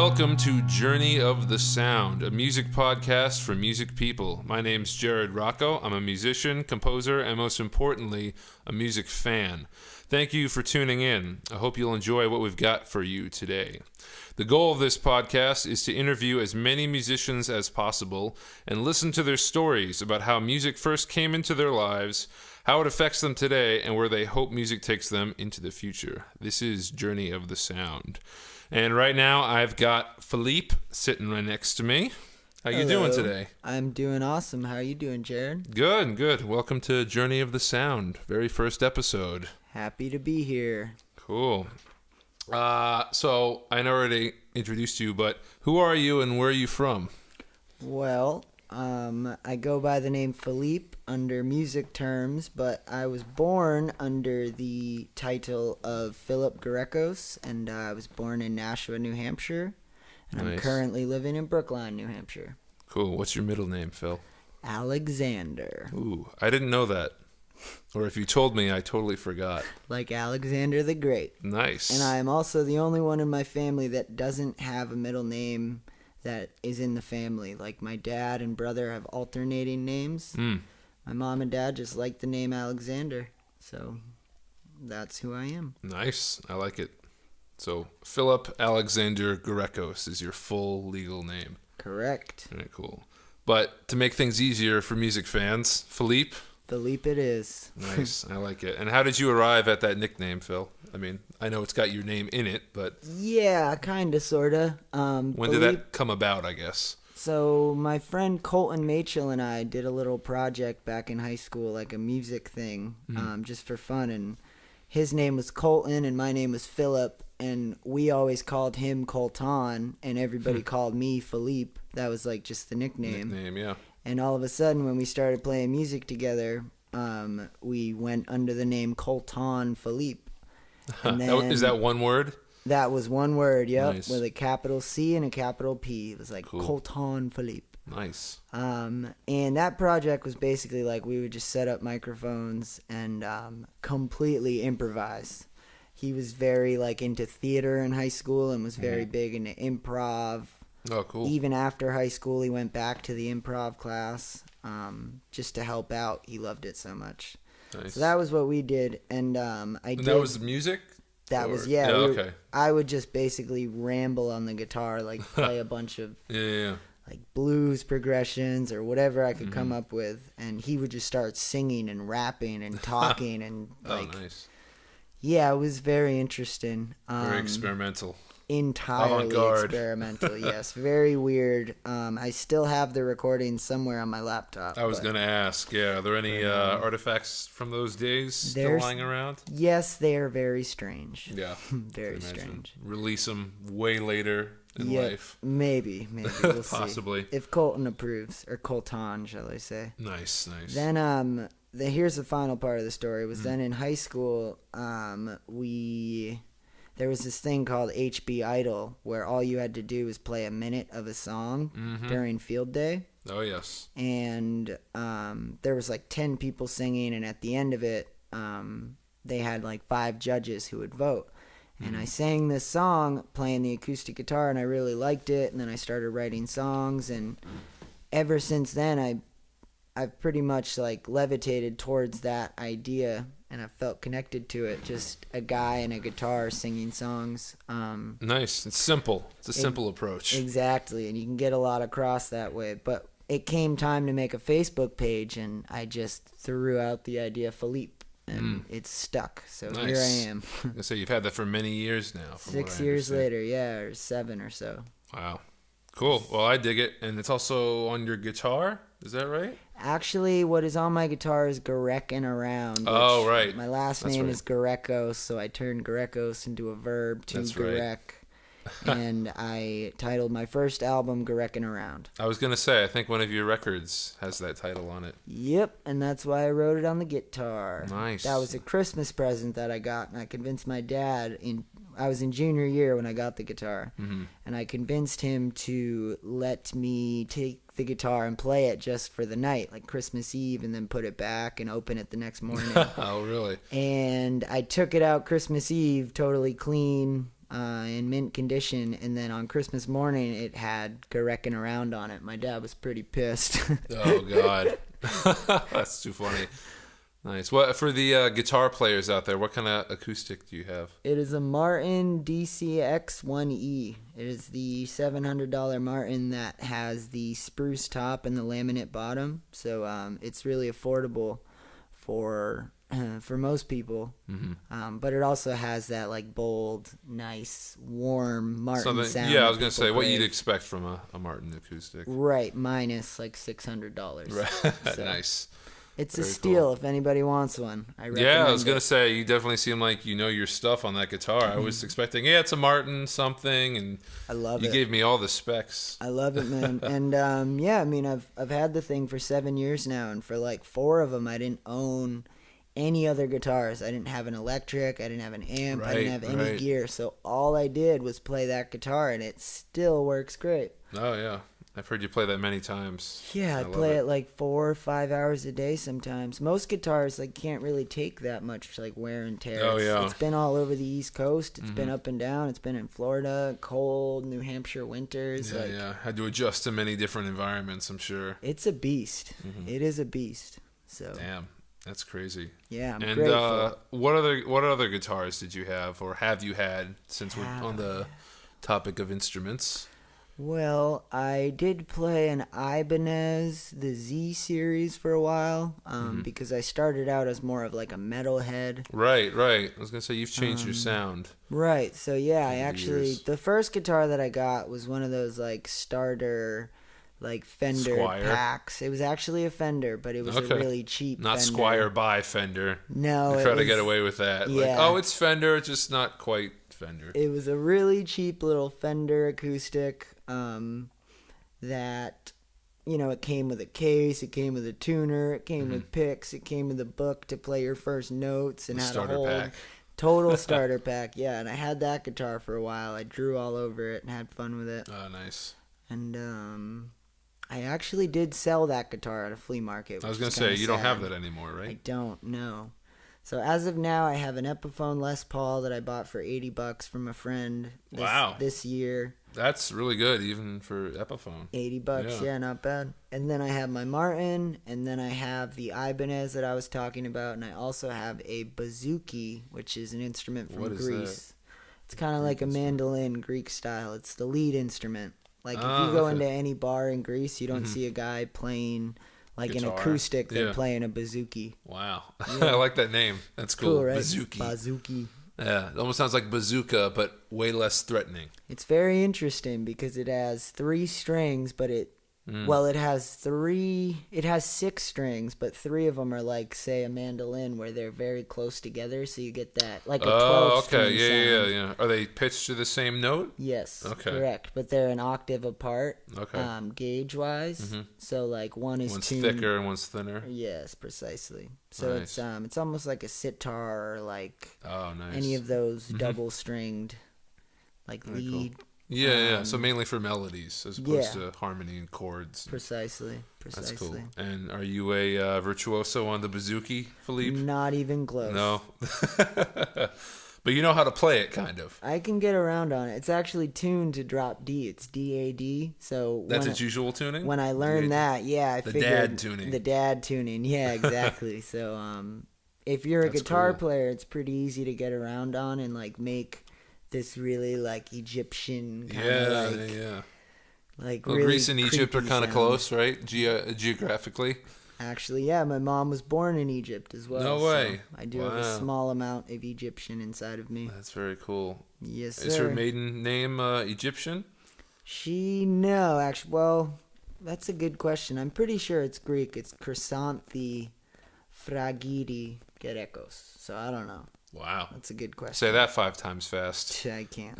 welcome to Journey of the Sound, a music podcast for music people. My name's Jared Rocco. I'm a musician, composer, and most importantly, a music fan. Thank you for tuning in. I hope you'll enjoy what we've got for you today. The goal of this podcast is to interview as many musicians as possible and listen to their stories about how music first came into their lives, how it affects them today, and where they hope music takes them into the future. This is Journey of the Sound. And right now, I've got Phileep sitting right next to me. How you doing today? I'm doing awesome. How are you doing, Jared? Good. Welcome to Journey of the Sound, very first episode. Happy to be here. Cool. So I already introduced you, but who are you and where are you from? Well, I go by the name Phileep under music terms, but I was born under the title of Philip Garekos, and I was born in Nashua, New Hampshire, and Nice. I'm currently living in Brookline, New Hampshire. Cool. What's your middle name, Phil? Alexander. Ooh, I didn't know that. Or if you told me, I totally forgot. Like Alexander the Great. Nice. And I am also the only one in my family that doesn't have a middle name that is in the family. Like my dad and brother have alternating names. My mom and dad just like the name Alexander. So that's who I am. Nice. I like it. So Philip Alexander Garekos is your full legal name. Correct. Very cool. But to make things easier for music fans, Phileep. Phileep it is. Nice. I like it. And how did you arrive at that nickname, Phil? I mean, I know it's got your name in it, but Yeah, kind of, sort of. when did that come about, I guess? So my friend Colton Machel and I did a little project back in high school, like a music thing, just for fun. And his name was Colton and my name was Philip. And we always called him Colton and everybody called me Phileep. That was like just the nickname. Yeah. And all of a sudden, when we started playing music together, we went under the name Colton Phileep. And then Is that one word? that was one word, yep, Nice. with a capital C and a capital P. It was like Cool. Colton Phileep. Nice. And that project was basically like we would just set up microphones and completely improvise. He was very like into theater in high school and was very big into improv. Oh, cool. Even after high school, he went back to the improv class just to help out. He loved it so much. Nice. So that was what we did, and that was the music? That Or- was okay. I would just basically ramble on the guitar, like play a bunch of Yeah. like blues progressions or whatever I could come up with, and he would just start singing and rapping and talking and like Nice. yeah, it was very interesting. Very experimental. Entirely Avant-garde. experimental, yes. Very weird. I still have the recording somewhere on my laptop. I was but going to ask, are there any artifacts from those days still There's- lying around? Yes, they are very strange. Yeah. Very Can imagine. strange. Release them way later in Yeah, life. maybe. We'll Possibly. see. If Colton approves, or Colton, shall I say. Nice. Then, here's the final part of the story, was then in high school, there was this thing called HB Idol, where all you had to do was play a minute of a song during field day. Oh, yes. And there was like 10 people singing, and at the end of it, they had like 5 judges who would vote. And I sang this song playing the acoustic guitar, and I really liked it, and then I started writing songs, and ever since then I've pretty much like levitated towards that idea, and I felt connected to it. Just a guy and a guitar singing songs. Nice. It's simple. It's a simple approach. Exactly, and you can get a lot across that way. But it came time to make a Facebook page, and I just threw out the idea Phileep, and it's stuck. So Nice. here I am. I say you've had that for many years now. from what 6 I years understand. later, yeah, or 7 or so. Wow. Cool. Well, I dig it. And it's also on your guitar. Is that right? Actually, what is on my guitar is Garekin around. Oh, which right. My last That's name right. is Garekos, so I turned Garekos into a verb to That's right. Garek. And I titled my first album Garekin Around. I was going to say, I think one of your records has that title on it. Yep, and that's why I wrote it on the guitar. Nice. That was a Christmas present that I got, and I convinced my dad. I was in junior year when I got the guitar, and I convinced him to let me take the guitar and play it just for the night, like Christmas Eve, and then put it back and open it the next morning. Oh, really? And I took it out Christmas Eve, totally clean, in mint condition, and then on Christmas morning it had Gareckin around on it. My dad was pretty pissed. Oh God, that's too funny. Nice. What for the guitar players out there? What kind of acoustic do you have? It is a Martin DCX1E. It is the $700 Martin that has the spruce top and the laminate bottom. So it's really affordable for most people. Mm-hmm. But it also has that like bold, nice, warm Martin sound. Yeah, I was gonna say what you'd expect from a Martin acoustic. Right, minus like $600. Right. So. Nice. It's Very a steal cool. If anybody wants one. I recommend Yeah, I was going it. to say, you definitely seem like you know your stuff on that guitar. I was expecting, it's a Martin something, and I love you it. gave me all the specs. I love it, man. And yeah, I mean, I've had the thing for 7 years now, and for like 4 of them, I didn't own any other guitars. I didn't have an electric. I didn't have an amp. I didn't have any gear. So all I did was play that guitar, and it still works great. Oh, yeah. I've heard you play that many times. Yeah, I play it like 4 or 5 hours a day sometimes. Most guitars like can't really take that much like wear and tear. Oh, yeah. It's been all over the East Coast. It's been up and down. It's been in Florida, cold, New Hampshire winters. Yeah, yeah. Had to adjust to many different environments, I'm sure. It's a beast. It is a beast. So Damn, that's crazy. yeah, I'm And grateful. what other guitars did you have, or have you had, since we're on the topic of instruments? Well, I did play an Ibanez, the Z series for a while, because I started out as more of like a metalhead. Right. I was gonna say you've changed your sound. Right, so yeah, I Over the actually, years. the first guitar that I got was one of those like starter, like Fender Squire? packs. It was actually a Fender, but it was a really cheap Not Fender. Squire by Fender. No, I it try to was- get away with that. Like, yeah. it's Fender, just not quite Fender. It was a really cheap little Fender acoustic that, it came with a case, it came with a tuner, it came with picks, it came with a book to play your first notes, and The had a starter whole pack. total starter pack. Yeah, and I had that guitar for a while. I drew all over it and had fun with it. Oh, nice. And I actually did sell that guitar at a flea market. I was which gonna is say kinda you don't have sad. that anymore, I right? don't know. So as of now, I have an Epiphone Les Paul that I bought for $80 from a friend. This year. That's really good, even for Epiphone. $80, yeah, not bad. And then I have my Martin, and then I have the Ibanez that I was talking about, and I also have a bouzouki, which is an instrument from What is Greece. It's kind of like a mandolin, Greek style. It's the lead instrument. Like if Oh, you go okay. into any bar in Greece, you don't see a guy playing like Guitar. an acoustic. They're Yeah. playing a bouzouki. Wow, I like that name. That's cool. Right? Bouzouki. Bouzouki. Yeah, it almost sounds like bazooka, but way less threatening. It's very interesting because it has 3 strings, but it has 6 strings, but 3 of them are like, say, a mandolin where they're very close together, so you get that like a 12 string okay, sound. yeah. Are they pitched to the same note? Yes, Okay. correct. But they're an octave apart, Okay. gauge-wise. So like one is One's tuned. thicker and one's thinner. Yes, precisely. So Nice. it's almost like a sitar or like Oh, nice. any of those double-stringed like Very cool. lead. Yeah. So mainly for melodies as opposed yeah. to harmony and chords. Precisely. That's cool. And are you a virtuoso on the bouzouki, Phileep? Not even close. No. But you know how to play it, kind of. I can get around on it. It's actually tuned to drop D. It's DAD. So That's its usual tuning? when I learned that, yeah, I figured dad tuning. The dad tuning, yeah, exactly. So if you're a That's guitar cool. player, it's pretty easy to get around on and like make this really like Egyptian kind of Yeah. like Well, really Greece and Egypt are creepy kind of sound. close, right? Geographically. Actually, yeah, my mom was born in Egypt as well. No so way. I do have a Wow. small amount of Egyptian inside of me. That's very cool. Yes, sir. Is her maiden name Egyptian? Actually, well, that's a good question. I'm pretty sure it's Greek. It's Chrysanthi Fragidi Gerekos. So I don't know. Wow. That's a good question. Say that 5 times fast. I can't.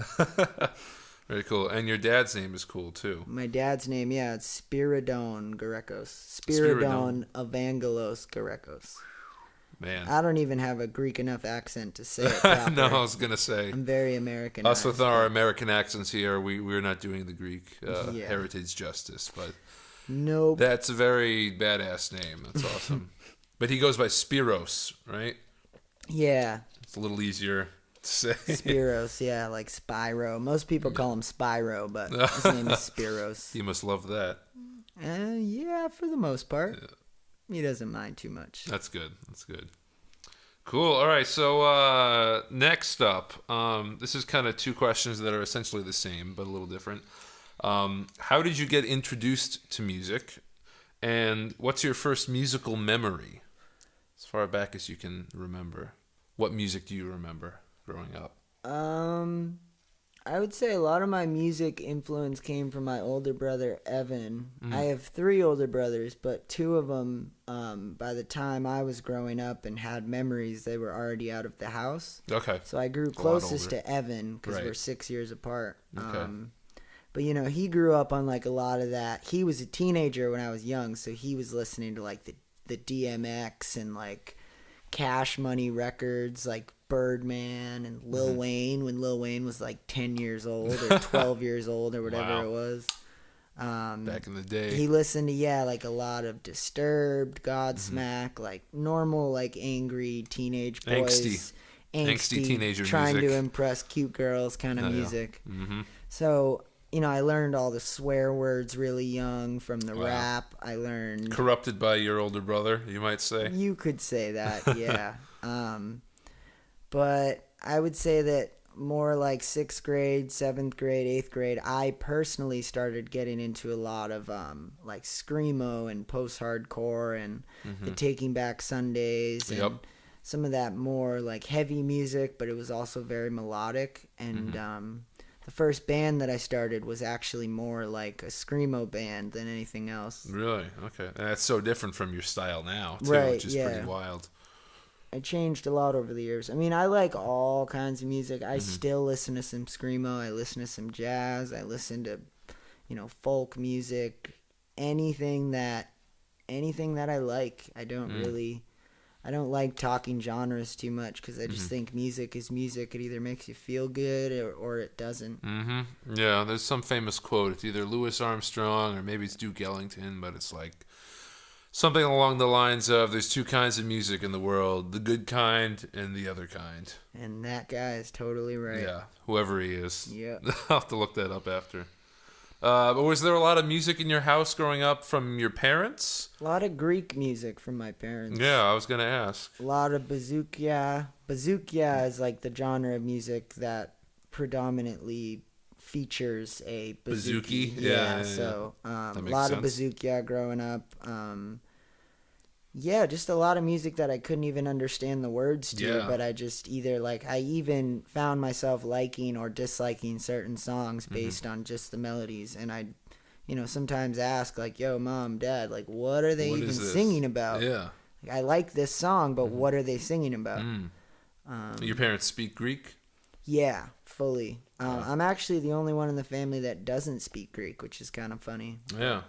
Very cool. And your dad's name is cool, too. My dad's name, yeah, it's Spiridon Gerekos. Spiridon. Spiridon Evangelos Gerekos. Man. I don't even have a Greek enough accent to say it proper. No, I was going to say. I'm very American. Us with our American accents here, we're not doing the Greek Yeah. heritage justice. But Nope. that's a very badass name. That's awesome. But he goes by Spiros, right? Yeah. It's a little easier Say. Spiros, yeah, like Spyro. Most people call him Spyro, but his name is Spiros. You must love that. Yeah, for the most part. Yeah. He doesn't mind too much. That's good. Cool. All right. So next up, this is kind of two questions that are essentially the same but a little different. How did you get introduced to music, and what's your first musical memory, as far back as you can remember? What music do you remember growing up? I would say a lot of my music influence came from my older brother, Evan. I have 3 older brothers, but 2 of them, by the time I was growing up and had memories, they were already out of the house. Okay. So I grew closest to Evan because we're 6 years apart. Okay. But, he grew up on, like, a lot of that. He was a teenager when I was young, so he was listening to, like, the DMX and, like, Cash Money records, like Birdman and Lil Wayne, when Lil Wayne was like 10 years old or 12 years old or whatever it was. Back in the day. He listened to, like a lot of Disturbed, Godsmack, like normal, like angry teenage boys. Angsty teenager trying music. To impress cute girls kind of music. Yeah. So, I learned all the swear words really young from the rap. I learned... Corrupted by your older brother, you might say? You could say that, yeah. But I would say that more like 6th grade, 7th grade, 8th grade, I personally started getting into a lot of like screamo and post-hardcore and the Taking Back Sundays and some of that more like heavy music, but it was also very melodic. And the first band that I started was actually more like a screamo band than anything else. Really? Okay. And that's so different from your style now, too, which is pretty wild. I changed a lot over the years. I mean, I like all kinds of music. I still listen to some screamo. I listen to some jazz. I listen to, folk music. Anything that I like. I don't like talking genres too much because I just think music is music. It either makes you feel good or it doesn't. Yeah, there's some famous quote. It's either Louis Armstrong or maybe it's Duke Ellington, but it's like something along the lines of there's 2 kinds of music in the world, the good kind and the other kind. And that guy is totally right. Yeah, whoever he is. Yeah. I'll have to look that up after. But was there a lot of music in your house growing up from your parents? A lot of Greek music from my parents. Yeah, I was going to ask. A lot of bouzoukia. Bouzoukia is like the genre of music that predominantly features a bouzouki. Yeah. So a lot of bouzoukia growing up. Just a lot of music that I couldn't even understand the words to, but I just either I even found myself liking or disliking certain songs based on just the melodies. And I, sometimes ask yo, Mom, Dad, what are they even singing about? Yeah. I like this song, but what are they singing about? Your parents speak Greek? Yeah, fully. I'm actually the only one in the family that doesn't speak Greek, which is kind of funny. Yeah.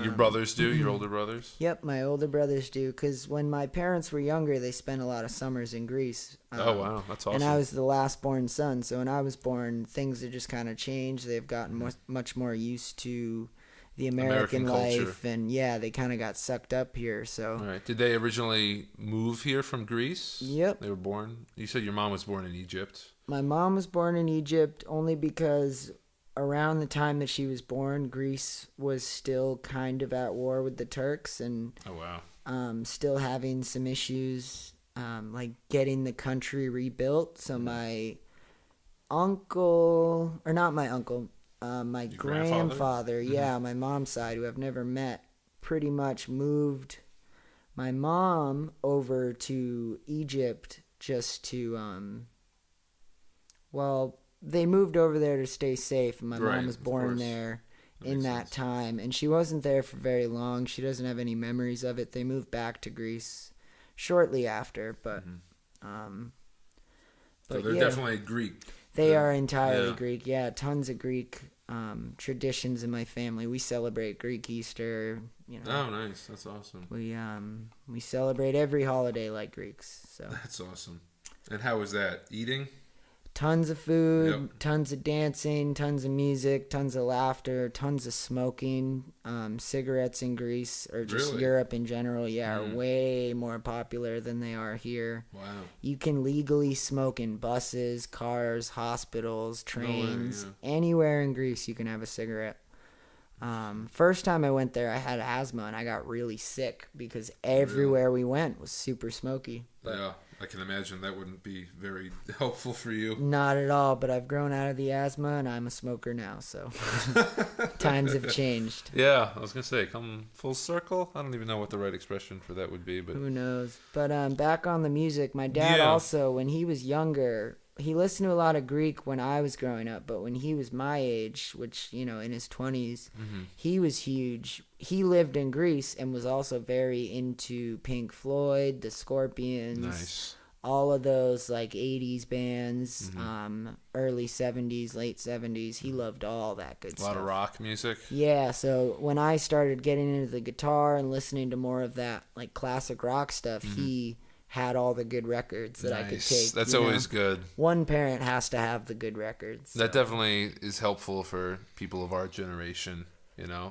Your brothers do? Your older brothers? Yep, my older brothers do. Because when my parents were younger, they spent a lot of summers in Greece. Oh, wow. That's awesome. And I was the last born son. So when I was born, things had just kind of changed. They've gotten much more used to the American life. And, they kind of got sucked up here. So. All right. Did they originally move here from Greece? Yep. They were born? You said your mom was born in Egypt. My mom was born in Egypt only because around the time that she was born, Greece was still kind of at war with the Turks and still having some issues like getting the country rebuilt. So my uncle, or not my uncle, my grandfather, my mom's side, who I've never met, pretty much moved my mom over to Egypt just to, they moved over there to stay safe, and my mom was born there in that time, and she wasn't there for very long. She doesn't have any memories of it. They moved back to Greece shortly after, but so they're definitely Greek. They are entirely Greek. Yeah, tons of Greek traditions in my family. We celebrate Greek Easter. Oh, nice. That's awesome. We celebrate every holiday like Greeks. So that's awesome. And how was that? Eating? Tons of food, Yep. tons of dancing, tons of music, tons of laughter, tons of smoking. Cigarettes in Greece, or just Really? Europe in general, are way more popular than they are here. Wow. You can legally smoke in buses, cars, hospitals, trains, anywhere in Greece you can have a cigarette. First time I went there, I had asthma and I got really sick because everywhere we went was super smoky. Yeah, I can imagine that wouldn't be very helpful for you. Not at all, but I've grown out of the asthma and I'm a smoker now, so times have changed. Yeah, I was going to say, come full circle? I don't even know what the right expression for that would be, but... Who knows? But back on the music, my dad also, when he was younger, he listened to a lot of Greek when I was growing up, but when he was my age, which, in his 20s, he was huge. He lived in Greece and was also very into Pink Floyd, the Scorpions, all of those like 80s bands, early 70s, late 70s. He loved all that good stuff. A lot of rock music. Yeah, so when I started getting into the guitar and listening to more of that like classic rock stuff, he had all the good records that I could take. That's always good. One parent has to have the good records. That definitely is helpful for people of our generation,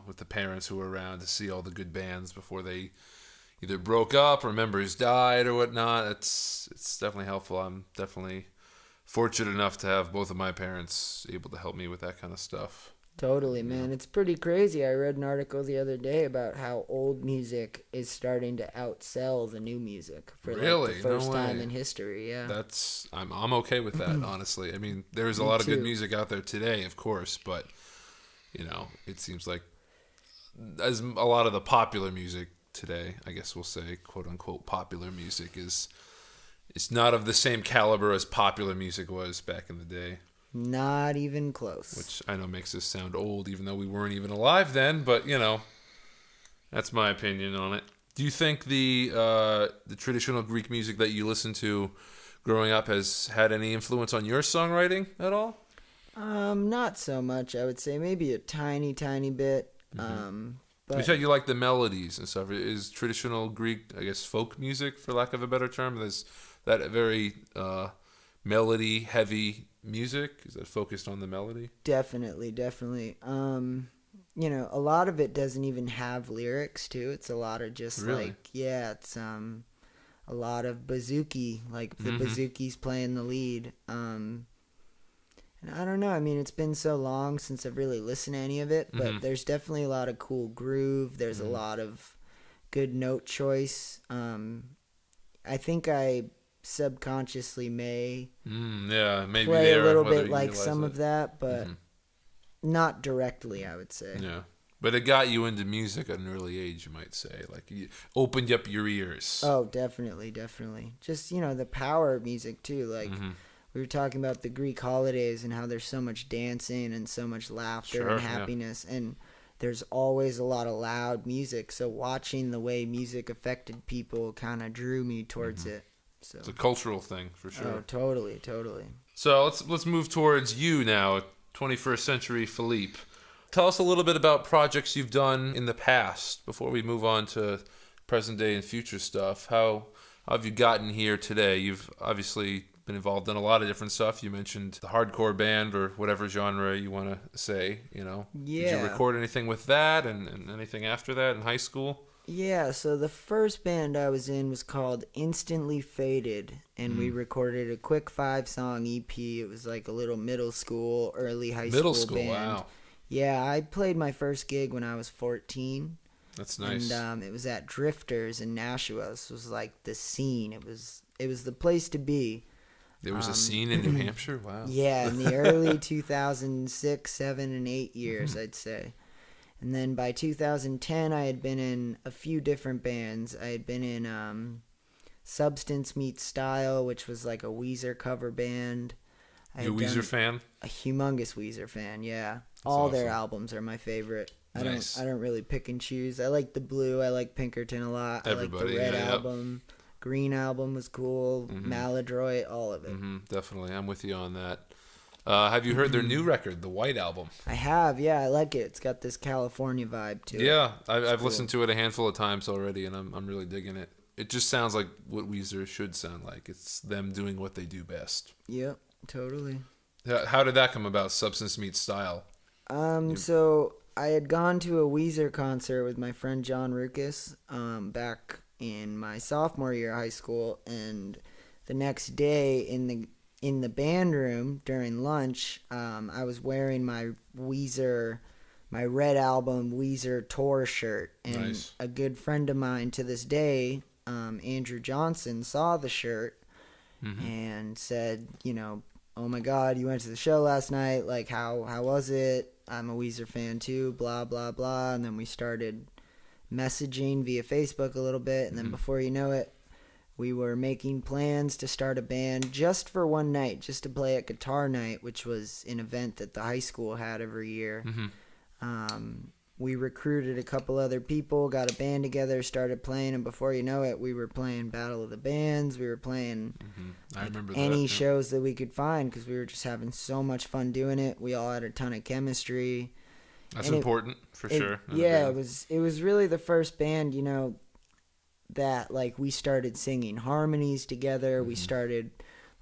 with the parents who were around to see all the good bands before they either broke up or members died or whatnot. It's definitely helpful. I'm definitely fortunate enough to have both of my parents able to help me with that kind of stuff. Totally, man. It's pretty crazy. I read an article the other day about how old music is starting to outsell the new music for Really? the first No time way. in history. Yeah. I'm okay with that, honestly. I mean, there's a lot of good music out there today, of course, but it seems like as a lot of the popular music today, I guess we'll say, quote unquote, popular music it's not of the same caliber as popular music was back in the day. Not even close. Which I know makes us sound old, even though we weren't even alive then. But that's my opinion on it. Do you think the traditional Greek music that you listened to growing up has had any influence on your songwriting at all? Not so much. I would say maybe a tiny, tiny bit. But You said you like the melodies and stuff. Is traditional Greek, I guess, folk music, for lack of a better term, is that very melody-heavy music? Is that focused on the melody? Definitely. A lot of it doesn't even have lyrics too. It's a lot of just it's a lot of bouzouki, like the bouzouki's playing the lead. And I don't know. I mean, it's been so long since I've really listened to any of it, but there's definitely a lot of cool groove. There's a lot of good note choice. I think I subconsciously may maybe play there, a little whether bit you like realize some it. of that, but not directly, I would say. Yeah. But it got you into music at an early age, you might say. Like, you opened up your ears. Oh, definitely. Just, the power of music, too. Like, we were talking about the Greek holidays and how there's so much dancing and so much laughter and happiness. Yeah. And there's always a lot of loud music. So watching the way music affected people kind of drew me towards it. So it's a cultural thing, for sure. Oh, totally. So let's move towards you now, 21st century Phileep. Tell us a little bit about projects you've done in the past before we move on to present day and future stuff. How have you gotten here today? You've obviously been involved in a lot of different stuff. You mentioned the hardcore band or whatever genre you want to say, Yeah. Did you record anything with that and anything after that in high school? Yeah, so the first band I was in was called Instantly Faded, and we recorded a quick 5-song EP. It was like a little middle school, early high school band. Wow. Yeah, I played my first gig when I was 14. That's nice. And it was at Drifters in Nashua. This was like the scene. It was the place to be. There was a scene in New Hampshire? Wow. Yeah, in the early 2006, 7, and 8 years, I'd say. And then by 2010, I had been in a few different bands. I had been in Substance Meets Style, which was like a Weezer cover band. You a Weezer fan? A humongous Weezer fan, yeah. That's All awesome. their albums are my favorite. Nice. I don't really pick and choose. I like the Blue. I like Pinkerton a lot. Everybody, I like the Red yeah, album. Green album was cool. Maladroit, all of it. Definitely. I'm with you on that. Have you heard their new record, the White Album? I have, yeah. I like it. It's got this California vibe to it. Yeah, I've listened to it a handful of times already, and I'm really digging it. It just sounds like what Weezer should sound like. It's them doing what they do best. Yep, Totally. How did that come about? Substance Meets Style. So I had gone to a Weezer concert with my friend John Ruckus back in my sophomore year of high school, and the next day in the band room during lunch, I was wearing my Red Album Weezer tour shirt, and Nice. a good friend of mine to this day, Andrew Johnson, saw the shirt and said, oh my God, you went to the show last night. Like, how was it? I'm a Weezer fan too, blah, blah, blah. And then we started messaging via Facebook a little bit. And then before you know it, we were making plans to start a band just for one night, just to play at Guitar Night, which was an event that the high school had every year. We recruited a couple other people, got a band together, started playing, and before you know it, we were playing Battle of the Bands. We were playing I remember any that. shows that we could find because we were just having so much fun doing it. We all had a ton of chemistry. That's And important for sure. Yeah, it was really the first band, that like we started singing harmonies together. We started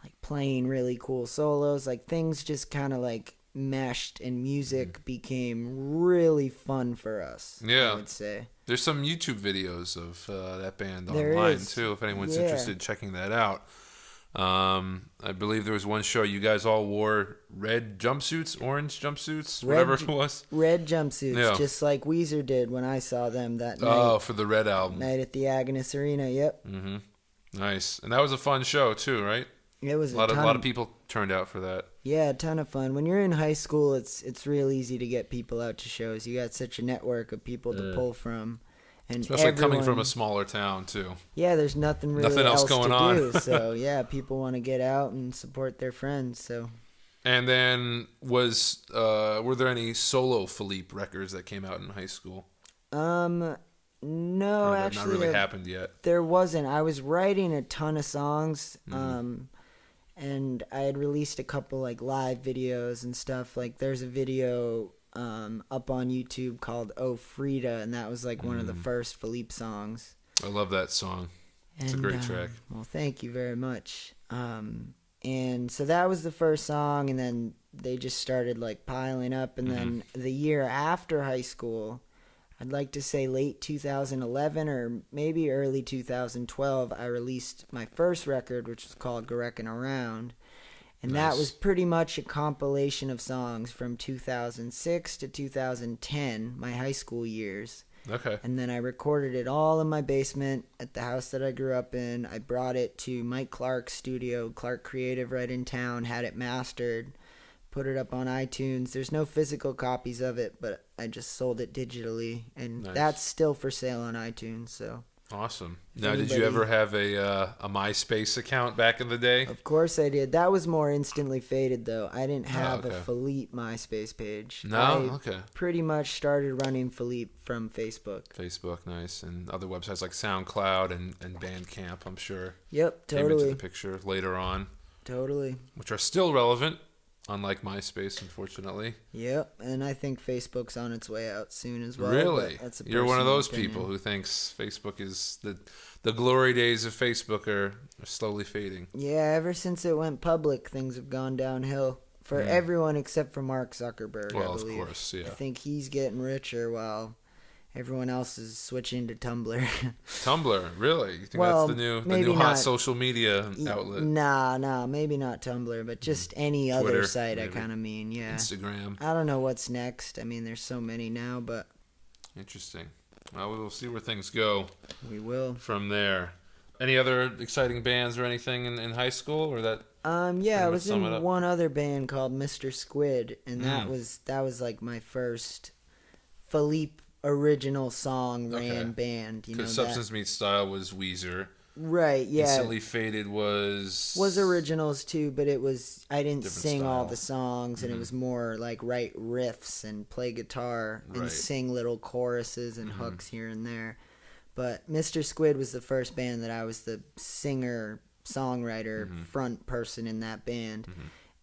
like playing really cool solos. Like things just kind of like meshed, and music became really fun for us. Yeah. I would say There's some YouTube videos of that band There online is. too, if anyone's Yeah. interested in checking that out. I believe there was one show you guys all wore red jumpsuits, orange jumpsuits, whatever it was. red jumpsuits, Yeah. just like Weezer did when I saw them that night. Oh, for the Red album. Night at the Agnes Arena. Yep, Nice. And that was a fun show too, right? it was A lot of people turned out for that. Yeah, a ton of fun. When you're in high school, it's real easy to get people out to shows. You got such a network of people to pull from, and Especially coming from everyone- a smaller town too. Yeah, there's nothing really Nothing else going to on. do. So yeah, people want to get out and support their friends. So And then were there any solo Phileep records that came out in high school? no, Or that actually, not really happened yet. there wasn't. I was writing a ton of songs, and I had released a couple like live videos and stuff. Like there's a video up on YouTube called "Oh Frida," and that was like one of the first Phileep songs. I love that song. It's a And, great track. Well, thank you very much. And so that was the first song, and then they just started like piling up. And then the year after high school, I'd like to say late 2011 or maybe early 2012, I released my first record, which was called Gareckin' Around. And Nice. that was pretty much a compilation of songs from 2006 to 2010, my high school years. Okay. And then I recorded it all in my basement at the house that I grew up in. I brought it to Mike Clark's studio, Clark Creative, right in town, had it mastered, put it up on iTunes. There's no physical copies of it, but I just sold it digitally, and Nice. that's still for sale on iTunes. So Awesome. If Now, did you anybody- ever have a MySpace account back in the day? of course I did. That was more instantly faded, though. I didn't have okay. a Phileep MySpace page. No? I Okay. pretty much started running Phileep from Facebook. Facebook, nice. And other websites like SoundCloud and Bandcamp, I'm sure, Yep, came into totally, the picture later on, totally. which are still relevant, unlike MySpace, unfortunately. Yep, and I think Facebook's on its way out soon as well. Really? but that's a You're one of personal those opinion. people who thinks Facebook is the glory days of Facebook are slowly fading. Yeah, ever since it went public, things have gone downhill for everyone except for Mark Zuckerberg. Well, I of believe. course, yeah. I think he's getting richer while everyone else is switching to Tumblr. Tumblr, really? You think Well, that's the maybe new hot not. social media outlet? Nah, maybe not Tumblr, but just any Twitter, other site. maybe. I kind of mean, yeah. Instagram. I don't know what's next. I mean, there's so many now, but Interesting. Well, we'll see where things go we will. from there. Any other exciting bands or anything in high school, or that? Yeah, Pretty I much was sum it in up. one other band called Mr. Squid, and that Mm. was like my first Phileep original song Okay. ran band. You know Because that, Substance Meets Style was Weezer. right? Yeah, Instantly Faded was originals too, but it was I didn't Different sing all style. the songs, and it was more like write riffs and play guitar and Right. sing little choruses and hooks here and there. But Mr. Squid was the first band that I was the singer, songwriter, front person in that band.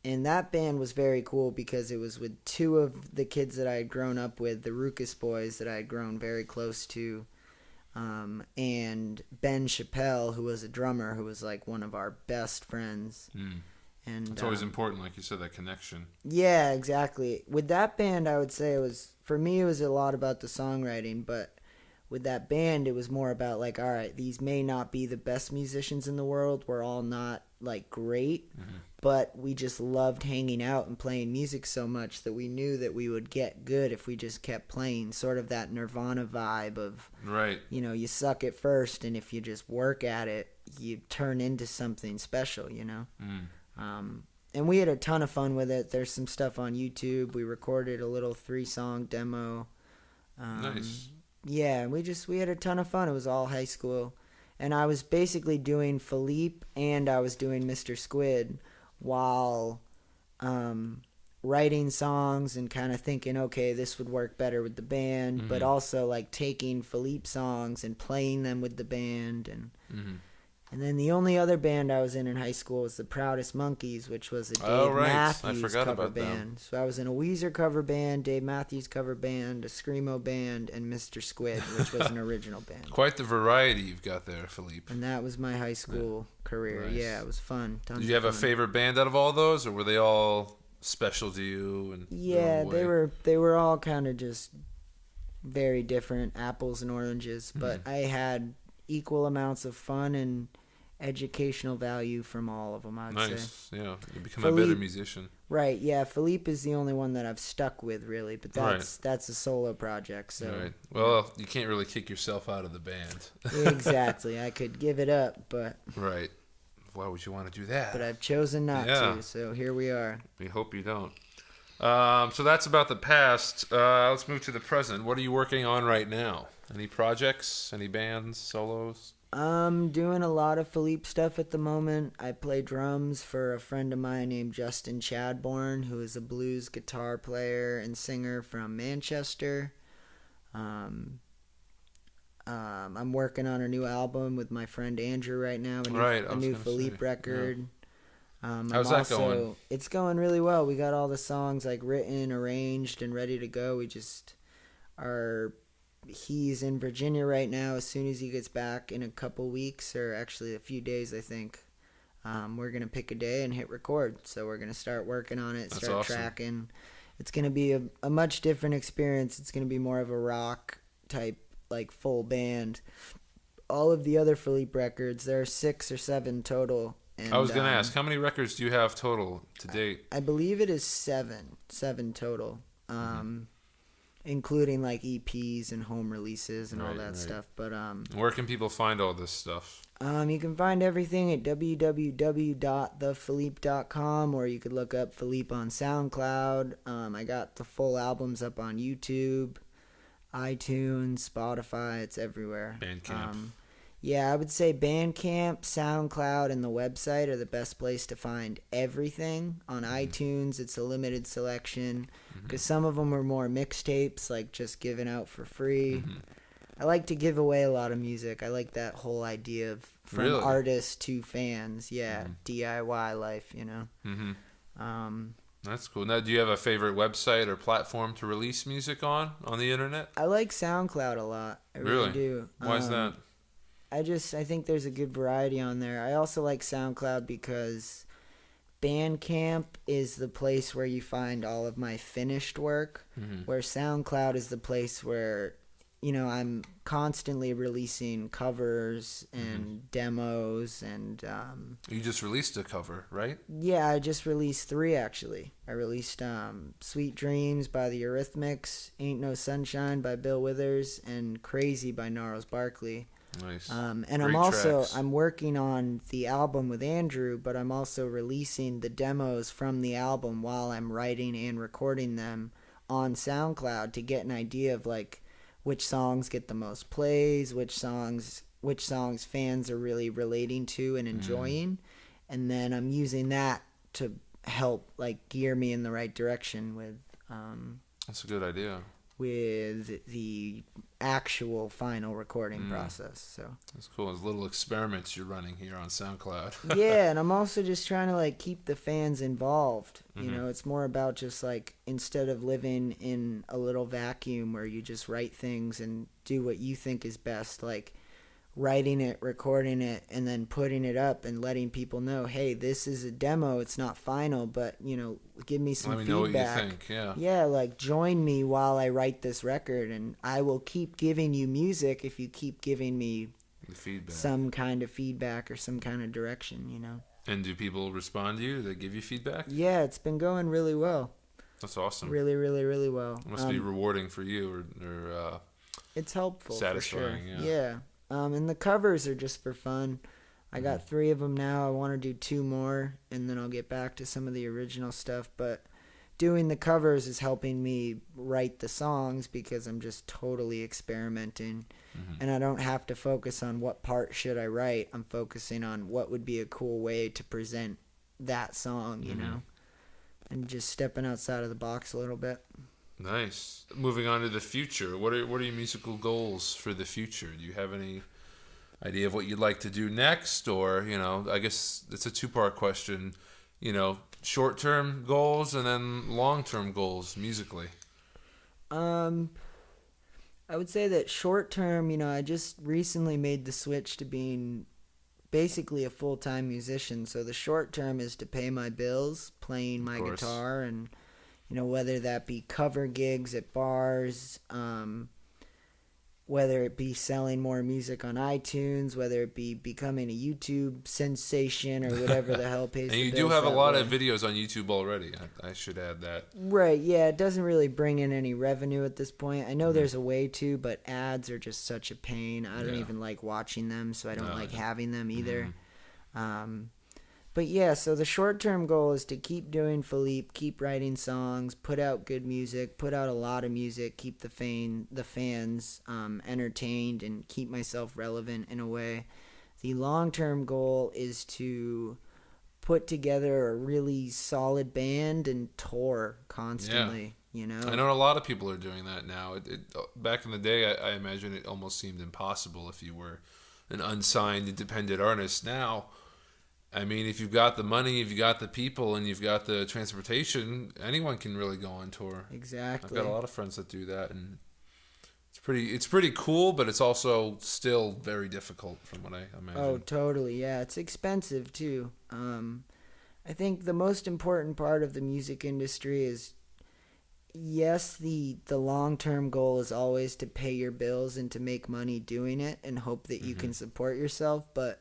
And that band was very cool because it was with two of the kids that I had grown up with, the Ruckus boys that I had grown very close to, and Ben Chappelle, who was a drummer, who was like one of our best friends. And it's always important, like you said, that connection. Yeah, exactly. With that band, I would say for me, it was a lot about the songwriting, but with that band, it was more about like, all right, these may not be the best musicians in the world. We're all not like great, but we just loved hanging out and playing music so much that we knew that we would get good if we just kept playing. Sort of that Nirvana vibe of, right. You suck at first, and if you just work at it, you turn into something special, And we had a ton of fun with it. There's some stuff on YouTube. We recorded a little 3-song demo. Nice. Yeah, we had a ton of fun. It was all high school. And I was basically doing Phileep and I was doing Mr. Squid while writing songs and kind of thinking, okay, this would work better with the band, but also like taking Phileep songs and playing them with the band. And then the only other band I was in high school was the Proudest Monkeys, which was a Dave Matthews cover band. So I was in a Weezer cover band, Dave Matthews cover band, a Screamo band, and Mr. Squid, which was an original band. Quite the variety you've got there, Phileep. And that was my high school career. Nice. Yeah, it was fun. Did you have a favorite band out of all those, or were they all special to you? And yeah, they were all kind of just very different, apples and oranges. But I had equal amounts of fun and educational value from all of them, I would say. Nice, yeah. You become a better musician. Right, yeah. Phileep is the only one that I've stuck with, really, but that's a solo project. So. Right. Well, you can't really kick yourself out of the band. Exactly. I could give it up, but... Right. Why would you want to do that? But I've chosen not to, so here we are. We hope you don't. So that's about the past. Let's move to the present. What are you working on right now? Any projects? Any bands? Solos? I'm doing a lot of Phileep stuff at the moment. I play drums for a friend of mine named Justin Chadbourne, who is a blues guitar player and singer from Manchester. I'm working on a new album with my friend Andrew right now, a new Phileep record. Yeah. How's that going? It's going really well. We got all the songs like written, arranged, and ready to go. He's in Virginia right now. As soon as he gets back in a couple weeks, or actually a few days, I think, we're going to pick a day and hit record. So we're going to start working on it, start awesome. Tracking. It's going to be a much different experience. It's going to be more of a rock type, like full band. All of the other Phileep records, there are 6 or 7 total. And, I was going to ask, how many records do you have total to date? I believe it is 7 total. Including like EPs and home releases and all that stuff. But where can people find all this stuff? You can find everything at www.thephileep.com, or you could look up Phileep on SoundCloud. I got the full albums up on YouTube, iTunes, Spotify. It's everywhere. Bandcamp. Yeah, I would say Bandcamp, SoundCloud, and the website are the best place to find everything. On iTunes, it's a limited selection because some of them are more mixtapes, like just given out for free. I like to give away a lot of music. I like that whole idea of from artists to fans. Yeah, DIY life, That's cool. Now, do you have a favorite website or platform to release music on the internet? I like SoundCloud a lot. I really do. Why is that? I think there's a good variety on there. I also like SoundCloud because Bandcamp is the place where you find all of my finished work, where SoundCloud is the place where, I'm constantly releasing covers and demos and... You just released a cover, right? Yeah, I just released 3, actually. I released Sweet Dreams by the Eurythmics, Ain't No Sunshine by Bill Withers, and Crazy by Gnarls Barkley. Nice. And Great I'm working on the album with Andrew, but I'm also releasing the demos from the album while I'm writing and recording them on SoundCloud to get an idea of like which songs get the most plays, which songs fans are really relating to and enjoying, and then I'm using that to help like gear me in the right direction with That's a good idea. With the actual final recording process. So that's cool. There's little experiments you're running here on SoundCloud. Yeah, and I'm also just trying to like keep the fans involved. It's more about just like instead of living in a little vacuum where you just write things and do what you think is best, like writing it, recording it, and then putting it up and letting people know, hey, this is a demo. It's not final, but, give me some Let me feedback. know what you think, yeah. Yeah, like, join me while I write this record, and I will keep giving you music if you keep giving me The feedback. some kind of feedback or some kind of direction, And do people respond to you? Do they give you feedback? Yeah, it's been going really well. That's awesome. Really, really, really well. It must be rewarding for you or it's helpful. satisfying, for sure. Yeah. And the covers are just for fun. I got 3 of them now. I want to do 2 more, and then I'll get back to some of the original stuff. But doing the covers is helping me write the songs because I'm just totally experimenting. And I don't have to focus on what part should I write. I'm focusing on what would be a cool way to present that song, you know? And just stepping outside of the box a little bit. Nice. Moving on to the future. What are your musical goals for the future? Do you have any idea of what you'd like to do next? Or, I guess it's a 2-part question. Short-term goals and then long-term goals musically. I would say that short-term, I just recently made the switch to being basically a full-time musician. So the short-term is to pay my bills, playing my guitar, and whether that be cover gigs at bars, whether it be selling more music on iTunes, whether it be becoming a YouTube sensation or whatever the hell pays And the you bills do have a that lot way. of videos on YouTube already. I should add that. Right, yeah, it doesn't really bring in any revenue at this point. I know there's a way to, but ads are just such a pain. I don't even like watching them, so I don't like having them either. But yeah, so the short-term goal is to keep doing Phileep, keep writing songs, put out good music, put out a lot of music, keep the fans entertained, and keep myself relevant in a way. The long-term goal is to put together a really solid band and tour constantly, I know a lot of people are doing that now. Back in the day, I imagine it almost seemed impossible if you were an unsigned independent artist. Now, I mean, if you've got the money, if you got the people, and you've got the transportation, anyone can really go on tour. Exactly. I've got a lot of friends that do that, and it's pretty cool, but it's also still very difficult from what I imagine. Oh, totally. Yeah, it's expensive too. I think the most important part of the music industry is, yes, the long-term goal is always to pay your bills and to make money doing it and hope that you can support yourself, but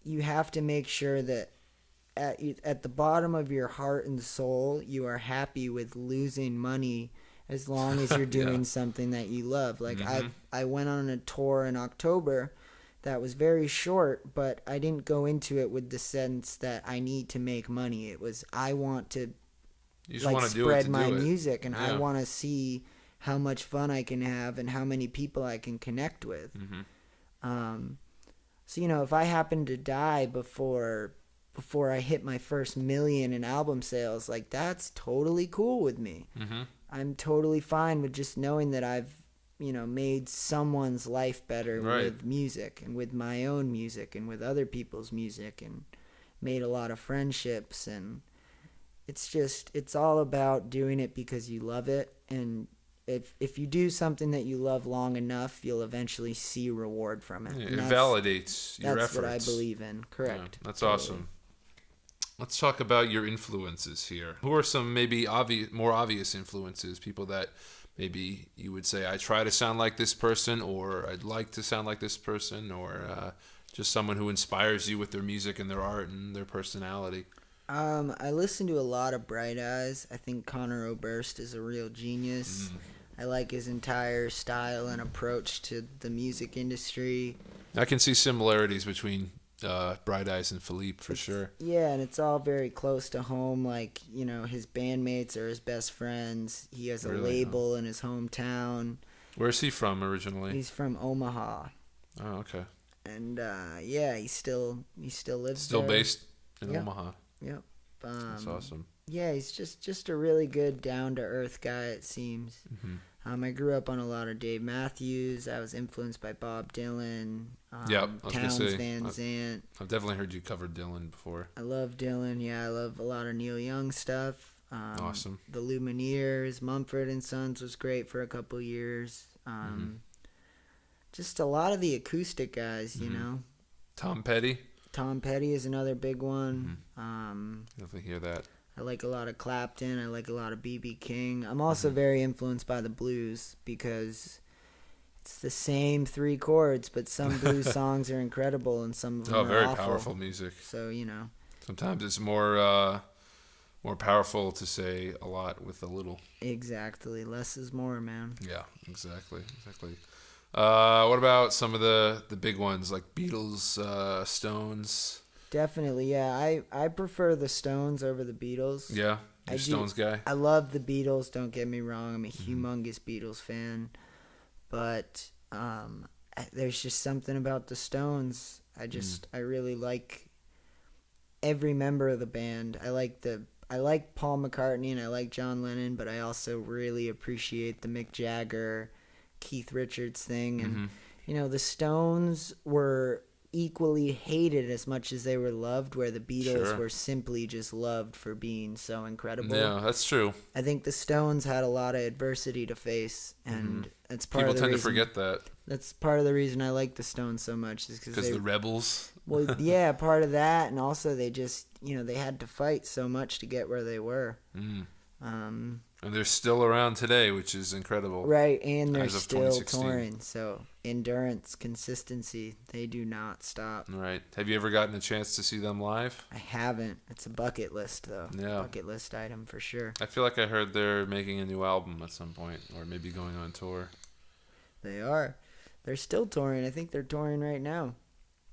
you have to make sure that at the bottom of your heart and soul, you are happy with losing money as long as you're doing something that you love. Like I went on a tour in October that was very short, but I didn't go into it with the sense that I need to make money. It was, I want to spread my music, and I want to see how much fun I can have and how many people I can connect with. So, if I happen to die before I hit my first million in album sales, like, that's totally cool with me. I'm totally fine with just knowing that I've, made someone's life better with music and with my own music and with other people's music, and made a lot of friendships. And it's all about doing it because you love it. And if you do something that you love long enough, you'll eventually see reward from it. It validates your efforts. That's what I believe in. Correct. Yeah, that's awesome. Let's talk about your influences here. Who are some maybe more obvious influences? People that maybe you would say, I try to sound like this person, or I'd like to sound like this person, or just someone who inspires you with their music and their art and their personality. I listen to a lot of Bright Eyes. I think Conor Oberst is a real genius. I like his entire style and approach to the music industry. I can see similarities between Bright Eyes and Phileep for sure. Yeah, and it's all very close to home. Like, his bandmates are his best friends. He has a label in his hometown. Where's he from originally? He's from Omaha. Oh, okay. And he still lives Still there. Based in Omaha. Yep. That's awesome. Yeah, he's just a really good, down-to-earth guy, it seems. I grew up on a lot of Dave Matthews. I was influenced by Bob Dylan. Townes Van Zandt. I've definitely heard you cover Dylan before. I love Dylan. Yeah, I love a lot of Neil Young stuff. Awesome. The Lumineers, Mumford and Sons was great for a couple years. just a lot of the acoustic guys, you know. Tom Petty. Tom Petty is another big one. Definitely hear that. I like a lot of Clapton. I like a lot of B.B. King. I'm also very influenced by the blues because it's the same 3 chords, but some blues songs are incredible and some of them are very awful. Powerful music. So, you know. Sometimes it's more powerful to say a lot with a little. Exactly. Less is more, man. Yeah, exactly. What about some of the big ones like Beatles, Stones? Definitely, yeah. I prefer the Stones over the Beatles. Yeah, you're a Stones guy? I love the Beatles, don't get me wrong. I'm a humongous Beatles fan. But there's just something about the Stones. I really like every member of the band. I like Paul McCartney and I like John Lennon, but I also really appreciate the Mick Jagger, Keith Richards thing. And, you know, the Stones were equally hated as much as they were loved, where the Beatles were simply just loved for being so incredible. Yeah, that's true. I think the Stones had a lot of adversity to face, and that's part of the reason. People tend to forget that. That's part of the reason I like the Stones so much, is because the rebels. Well, yeah, part of that, and also they just, you know, they had to fight so much to get where they were. And they're still around today, which is incredible. Right, and they're still 2016. touring. So endurance, consistency, they do not stop. Right. Have you ever gotten a chance to see them live? I haven't. It's a bucket list, though. Yeah. Bucket list item for sure. I feel like I heard they're making a new album at some point, or maybe going on tour. They are. They're still touring. I think they're touring right now.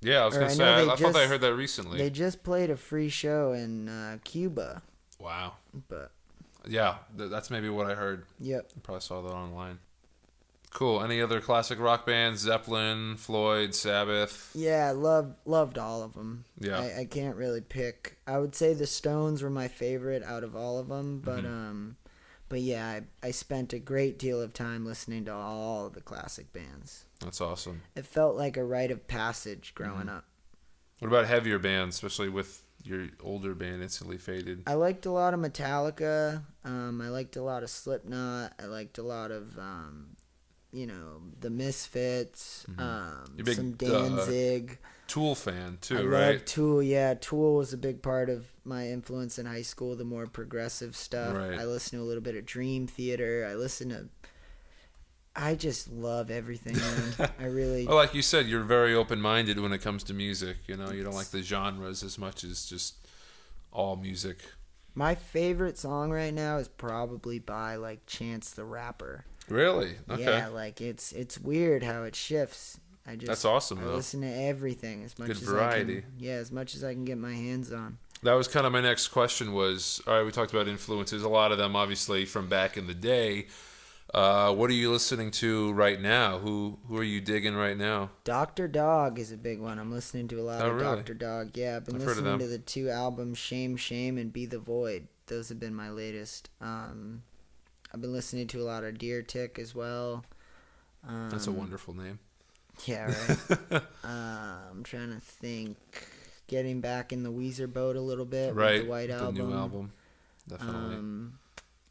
Yeah, I was going to say, I thought I heard that recently. They just played a free show in Cuba. Wow. But yeah, that's maybe what I heard. Yep. I probably saw that online. Cool. Any other classic rock bands? Zeppelin, Floyd, Sabbath? Yeah, loved all of them. Yeah. I can't really pick. I would say the Stones were my favorite out of all of them, but yeah, I spent a great deal of time listening to all of the classic bands. That's awesome. It felt like a rite of passage growing up. What about heavier bands, especially with your older band, Instantly Faded? I liked a lot of Metallica. I liked a lot of Slipknot. I liked a lot of, the Misfits. You're big, some Danzig. Tool fan too, I right? love Tool. Yeah, Tool was a big part of my influence in high school. The more progressive stuff. Right. I listened to a little bit of Dream Theater. I just love everything, man. I really. Well, like you said, you're very open-minded when it comes to music. You know, you don't like the genres as much as just all music. My favorite song right now is probably by Chance the Rapper. Really? Okay. Yeah, it's weird how it shifts. That's awesome, though. I listen to everything as much Good as variety. I can. Yeah, as much as I can get my hands on. That was kind of my next question was, all right, we talked about influences, a lot of them obviously from back in the day. What are you listening to right now? Who are you digging right now? Dr. Dog is a big one. I'm listening to a lot of really? Dr. Dog. Yeah, I've been I've heard of listening them. to the 2 albums, Shame, Shame, and Be the Void. Those have been my latest. I've been listening to a lot of Deer Tick as well. That's a wonderful name. Yeah, right. I'm trying to think. Getting back in the Weezer boat a little bit Right, with the White Album. the new album. Definitely.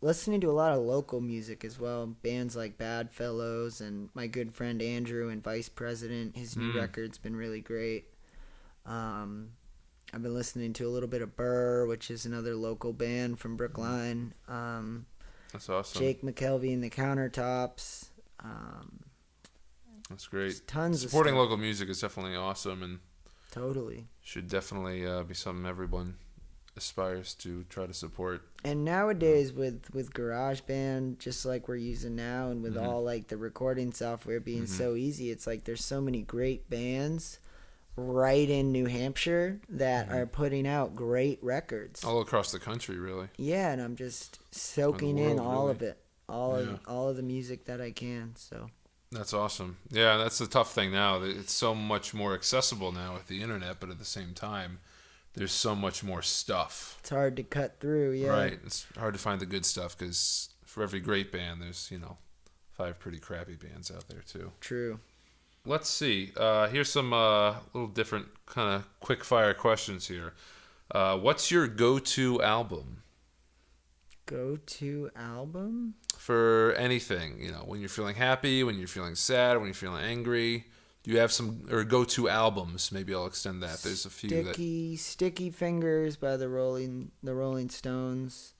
Listening to a lot of local music as well. Bands like Bad Fellows and my good friend Andrew and Vice President. His new record's been really great. I've been listening to a little bit of Burr, which is another local band from Brookline. That's awesome. Jake McKelvey and the Countertops. That's great. Tons Supporting of stuff. local music is definitely awesome and Totally. should definitely be something everyone aspires to try to support. And nowadays with GarageBand, just like we're using now, and with all the recording software being so easy, it's there's so many great bands right in New Hampshire that are putting out great records. All across the country, really. Yeah, and I'm just soaking in all of it, all of the music that I can. So That's awesome. Yeah, that's the tough thing now. It's so much more accessible now with the internet, but at the same time, there's so much more stuff. It's hard to cut through, yeah. Right. It's hard to find the good stuff because for every great band, there's, 5 pretty crappy bands out there too. True. Let's see. Here's some little different kind of quick fire questions here. What's your go-to album? Go-to album? For anything, when you're feeling happy, when you're feeling sad, when you're feeling angry. Do you have some or go-to albums? Maybe I'll extend that. There's a few Sticky Fingers by the Rolling Stones.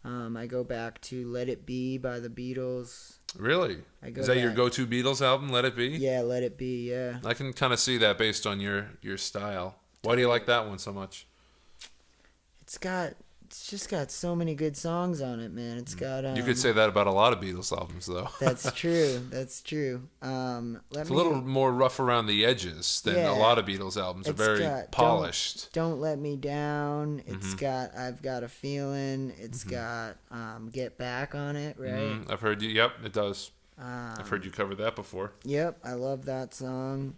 I go back to Let It Be by the Beatles. Really? Is that your go-to Beatles album, Let It Be? Yeah, Let It Be, yeah. I can kind of see that based on your style. Why do you like that one so much? It's just got so many good songs on it, man. It's got you could say that about a lot of Beatles albums, though. That's true. It's a little more rough around the edges than a lot of Beatles albums. They're very polished. Don't Let Me Down. It's got I've Got a Feeling. It's got Get Back on it, right? I've heard you. Yep, it does. I've heard you cover that before. Yep, I love that song.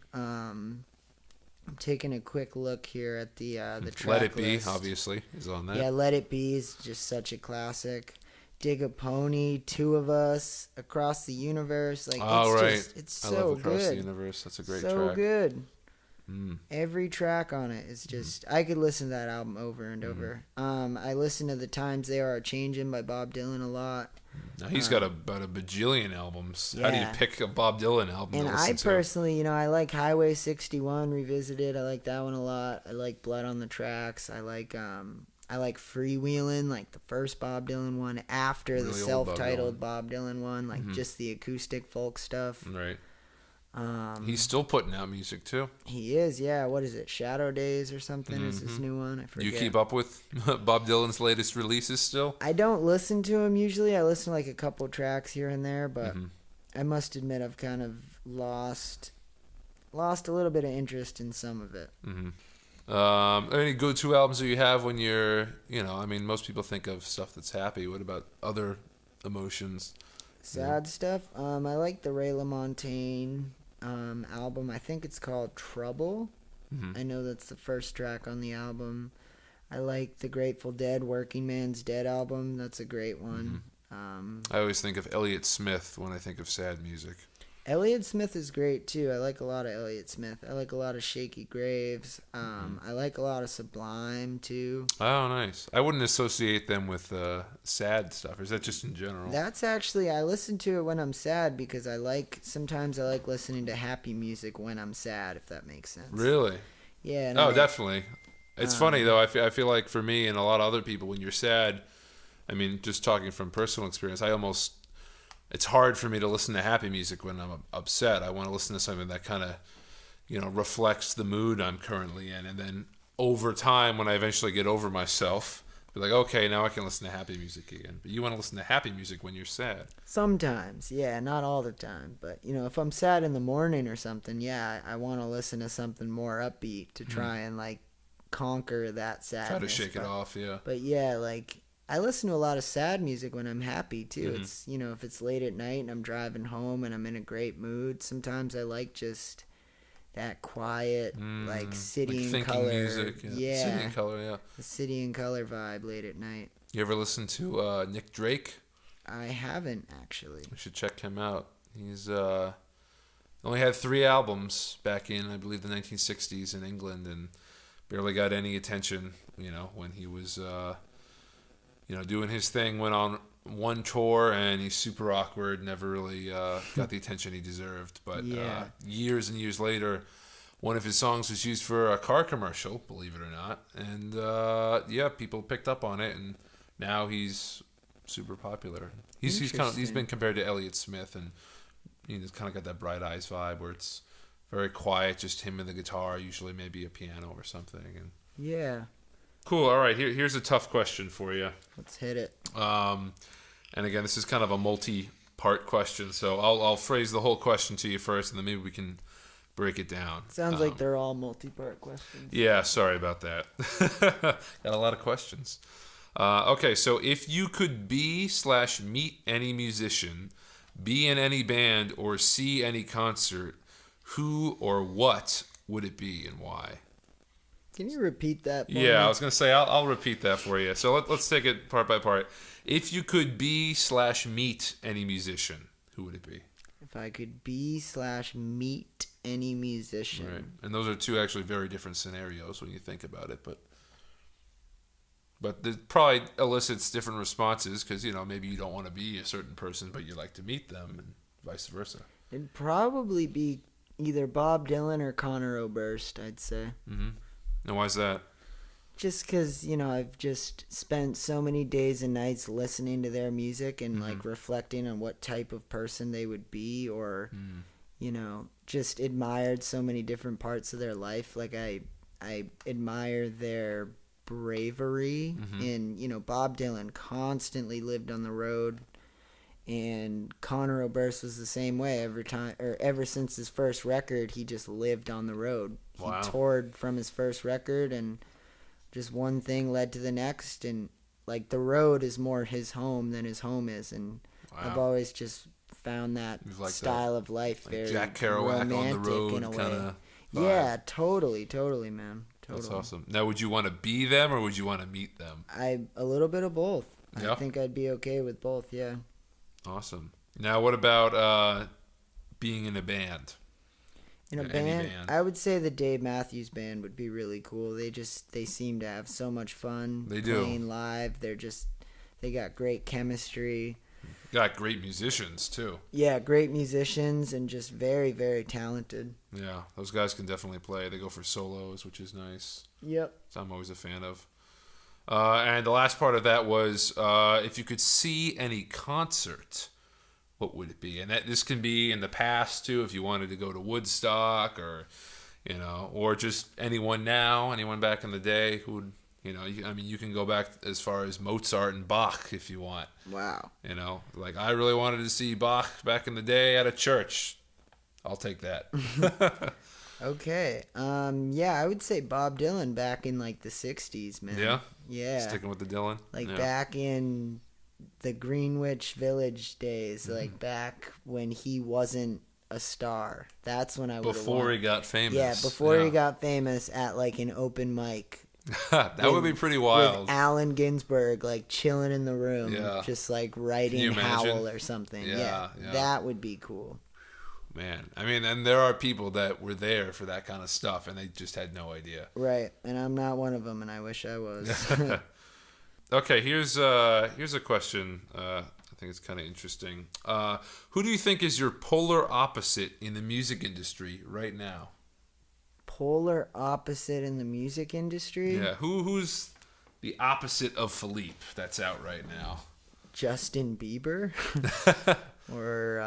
I'm taking a quick look here at the track Let It Be, list. obviously, is on that. Yeah, Let It Be is just such a classic. Dig a Pony, Two of Us, Across the Universe. Like, it's so good. I love Across the Universe. That's a great track. So good. Every track on it is just... I could listen to that album over and over. I listen to The Times They Are A-Changin' by Bob Dylan a lot. Now he's got about a bajillion albums. Yeah. How do you pick a Bob Dylan album and to listen to? Personally, I like Highway 61 Revisited. I like that one a lot. I like Blood on the Tracks. I like Freewheelin', like the first Bob Dylan one after really the self-titled Bob Dylan one, like just the acoustic folk stuff. Right. He's still putting out music too. He is, yeah. What is it? Shadow Days or something is his new one. I forget. You keep up with Bob Dylan's latest releases still? I don't listen to him usually. I listen to like a couple tracks here and there, but I must admit I've kind of lost a little bit of interest in some of it. Any go-to albums that you have when you're, most people think of stuff that's happy. What about other emotions? Sad stuff. I like the Ray LaMontagne album. I think it's called Trouble. I know that's the first track on the album. I like the Grateful Dead Working Man's Dead album. That's a great one. I always think of Elliott Smith when I think of sad music. Elliott Smith is great too. I like a lot of Elliott Smith. I like a lot of Shaky Graves. I like a lot of Sublime too. Oh, nice. I wouldn't associate them with sad stuff. Or is that just in general? That's actually, I listen to it when I'm sad because sometimes I like listening to happy music when I'm sad, if that makes sense. Really? Yeah. Definitely. It's funny though. I feel like for me and a lot of other people, when you're sad, just talking from personal experience, it's hard for me to listen to happy music when I'm upset. I want to listen to something that kind of, reflects the mood I'm currently in. And then over time, when I eventually get over myself, be like, okay, now I can listen to happy music again. But you want to listen to happy music when you're sad. Sometimes, yeah, not all the time. But, if I'm sad in the morning or something, yeah, I want to listen to something more upbeat to try and, conquer that sadness. Try to shake it off, yeah. But, yeah, I listen to a lot of sad music when I'm happy too. It's if it's late at night and I'm driving home and I'm in a great mood, sometimes I like just that quiet City and Color music. Yeah. City and Color, yeah. The City and Color vibe late at night. You ever listen to Nick Drake? I haven't actually. You should check him out. He's only had 3 albums back in I believe the 1960s in England and barely got any attention, when he was doing his thing, went on one tour, and he's super awkward, never really got the attention he deserved. But years and years later, one of his songs was used for a car commercial, believe it or not. And, people picked up on it, and now he's super popular. He's been compared to Elliott Smith, and he's kind of got that Bright Eyes vibe where it's very quiet, just him and the guitar, usually maybe a piano or something. And yeah. Cool. All right. Here's a tough question for you. Let's hit it. And again, this is kind of a multi-part question, so I'll phrase the whole question to you first, and then maybe we can break it down. Sounds like they're all multi-part questions. Yeah. Sorry about that. Got a lot of questions. Okay. So if you could be/meet any musician, be in any band, or see any concert, who or what would it be and why? Can you repeat that for me? Yeah, I was going to say, I'll repeat that for you. So let's take it part by part. If you could be/meet any musician, who would it be? If I could be/meet any musician. Right. And those are 2 actually very different scenarios when you think about it. But But it probably elicits different responses because, maybe you don't want to be a certain person, but you like to meet them and vice versa. It'd probably be either Bob Dylan or Conor Oberst, I'd say. Mm-hmm. And why's that? Just because, I've just spent so many days and nights listening to their music and, like, reflecting on what type of person they would be or, just admired so many different parts of their life. Like, I admire their bravery. And, Bob Dylan constantly lived on the road. And Conor Oberst was the same way ever since his first record, he just lived on the road. Wow. He toured from his first record and just one thing led to the next, and like the road is more his home than his home is, and I've always just found that style of life like very Jack Kerouac romantic on the road in a kind way. of. Yeah, totally, man. Totally. That's awesome. Now, would you want to be them or would you want to meet them? A little bit of both. Yeah. I think I'd be okay with both. Yeah. Awesome. Now, what about being in a band? In a band, I would say the Dave Matthews Band would be really cool. They seem to have so much fun playing live. They got great chemistry. Got great musicians too. Yeah, great musicians and just very, very talented. Yeah, those guys can definitely play. They go for solos, which is nice. Yep. So I'm always a fan of. And the last part of that was if you could see any concert, what would it be? And this can be in the past too, if you wanted to go to Woodstock or, or just anyone now, anyone back in the day who would, you can go back as far as Mozart and Bach if you want. Wow. Like I really wanted to see Bach back in the day at a church. I'll take that. Okay. Yeah, I would say Bob Dylan back in like the 60s, man. Yeah? Yeah. Sticking with the Dylan? Like back in the Greenwich Village days, like back when he wasn't a star. That's when I would Before he got famous. Yeah, before he got famous at like an open mic. That would be pretty wild. With Allen Ginsberg like chilling in the room, just like writing Howl or something. Yeah, that would be cool. Man, I mean, and there are people that were there for that kind of stuff, and they just had no idea. Right, and I'm not one of them, and I wish I was. Okay, here's a question. I think it's kind of interesting. Who do you think is your polar opposite in the music industry right now? Polar opposite in the music industry? Yeah, who's the opposite of Phileep that's out right now? Justin Bieber? Or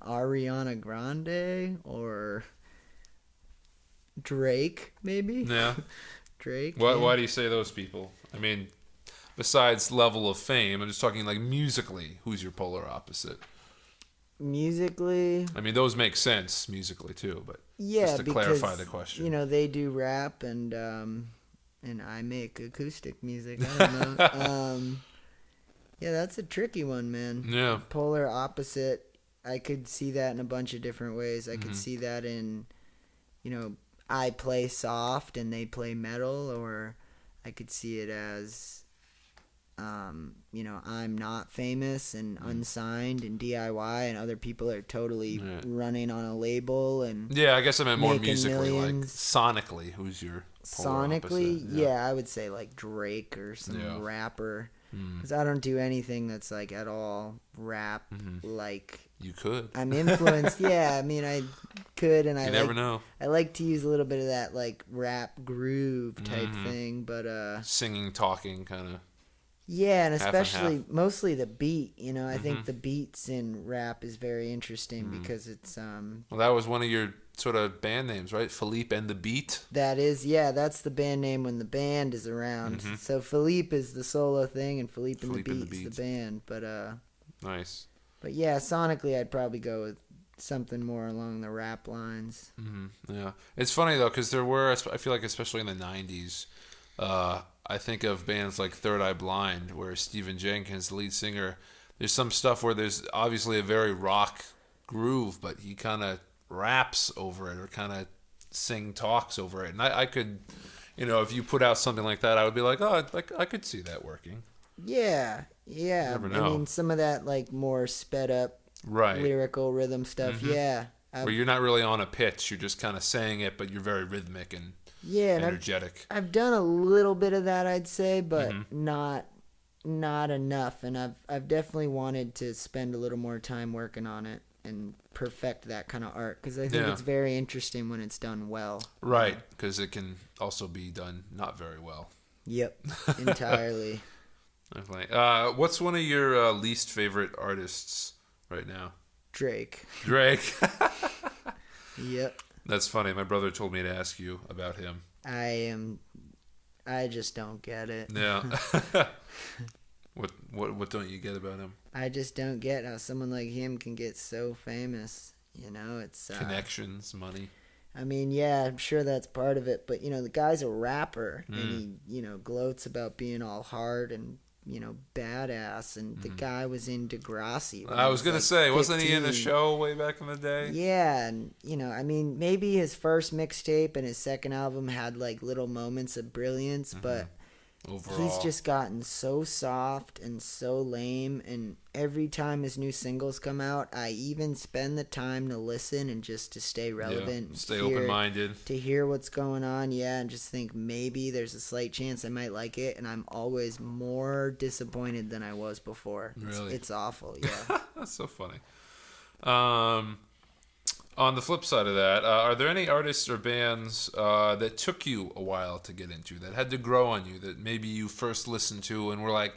Ariana Grande? Or Drake, maybe? Yeah. Drake? Why do you say those people? I mean, besides level of fame, I'm just talking like musically. Who's your polar opposite? Musically? I mean, those make sense musically too, but just to clarify the question. They do rap and I make acoustic music. I don't know. Yeah, that's a tricky one, man. Yeah. Polar opposite. I could see that in a bunch of different ways. I could see that in, I play soft and they play metal, or I could see it as, I'm not famous and unsigned and DIY, and other people are totally running on a label and I guess I meant more musically, millions. like sonically. Who's your polar sonically? opposite? Yeah, I would say like Drake or some rapper. Because I don't do anything that's like at all rap like. You could. I'm influenced. Yeah, I mean I could, and you never know. I like to use a little bit of that like rap groove type thing, but singing, talking, kind of. Yeah, and especially mostly the beat. I think the beats in rap is very interesting because it's Well, that was one of your sort of band names, right? Phileep and the Beat. That is, that's the band name when the band is around. So Phileep is the solo thing, and Phileep and the Beat is the band. But nice. But yeah, sonically, I'd probably go with something more along the rap lines. Yeah, it's funny though because there were, I feel like especially in the '90s, I think of bands like Third Eye Blind, where Stephen Jenkins, the lead singer, there's some stuff where there's obviously a very rock groove, but he kind of raps over it or kind of talks over it. And I could, if you put out something like that, I would be like, oh, I could see that working. Yeah. Never know. I mean, some of that like more sped up lyrical rhythm stuff. Yeah. Where you're not really on a pitch, you're just kind of saying it, but you're very rhythmic and and energetic. I've done a little bit of that, I'd say, but not enough. And I've definitely wanted to spend a little more time working on it and perfect that kind of art, because I think it's very interesting when it's done well. Right, because it can also be done not very well. Yep, entirely. Definitely. What's one of your least favorite artists right now? Drake. Yep. That's funny. My brother told me to ask you about him. I just don't get it. Yeah. What don't you get about him? I just don't get how someone like him can get so famous. It's connections, money. I mean, yeah, I'm sure that's part of it, but the guy's a rapper and he, gloats about being all hard and badass, and the guy was in Degrassi. I was gonna say, 15. Wasn't he in a show way back in the day? Yeah, and I mean, maybe his first mixtape and his second album had like little moments of brilliance, but overall, he's just gotten so soft and so lame, and every time his new singles come out, I even spend the time to listen and just to stay relevant. Yeah, stay open-minded. To hear what's going on, and just think maybe there's a slight chance I might like it, and I'm always more disappointed than I was before. Really? It's awful, yeah. That's so funny. On the flip side of that, are there any artists or bands that took you a while to get into, that had to grow on you, that maybe you first listened to and were like,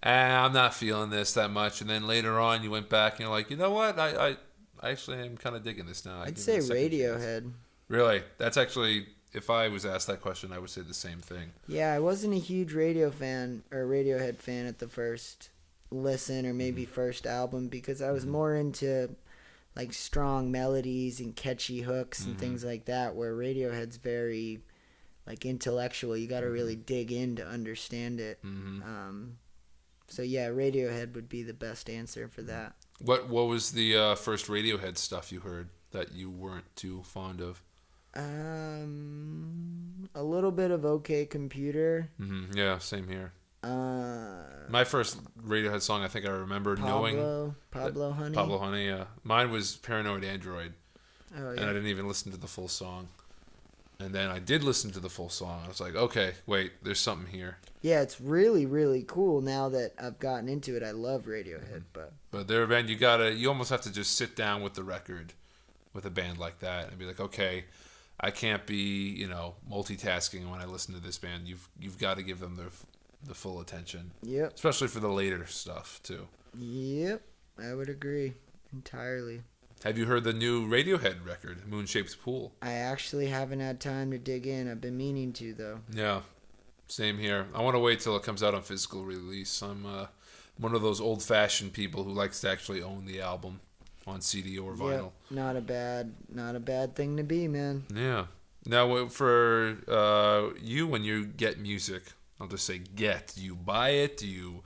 I'm not feeling this that much, and then later on you went back and you're like, you know what, I actually am kind of digging this now. I'd say Radiohead. Really? That's actually, if I was asked that question, I would say the same thing. Yeah, I wasn't a huge Radiohead fan at the first listen or maybe first album, because I was more into like strong melodies and catchy hooks and things like that, where Radiohead's very like intellectual. You got to really dig in to understand it. So yeah, Radiohead would be the best answer for that. What was the first Radiohead stuff you heard that you weren't too fond of? A little bit of OK Computer. Yeah, same here. My first Radiohead song, I think I remember knowing Pablo Honey. Pablo Honey, yeah. Mine was Paranoid Android. Oh, yeah. And I didn't even listen to the full song. And then I did listen to the full song. I was like, okay, wait, there's something here. Yeah, it's really, really cool now that I've gotten into it. I love Radiohead, but they're a band you almost have to just sit down with the record with a band like that and be like, okay, I can't be, multitasking when I listen to this band. You've got to give them the full attention. Yep. Especially for the later stuff, too. Yep. I would agree entirely. Have you heard the new Radiohead record, Moon Shaped Pool? I actually haven't had time to dig in. I've been meaning to, though. Yeah. Same here. I want to wait till it comes out on physical release. I'm one of those old-fashioned people who likes to actually own the album on CD or vinyl. Yep. Not a bad thing to be, man. Yeah. Now, for you, when you get music, I'll just say get. Do you buy it? Do you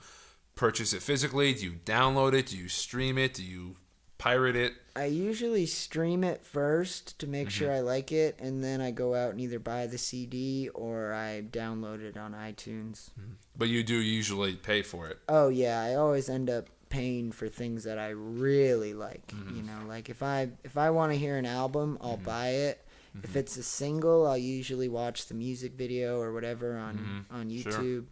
purchase it physically? Do you download it? Do you stream it? Do you pirate it? I usually stream it first to make sure I like it, and then I go out and either buy the CD or I download it on iTunes. But you do usually pay for it. Oh, yeah. I always end up paying for things that I really like. Like if I want to hear an album, I'll buy it. If it's a single, I'll usually watch the music video or whatever on YouTube. Sure.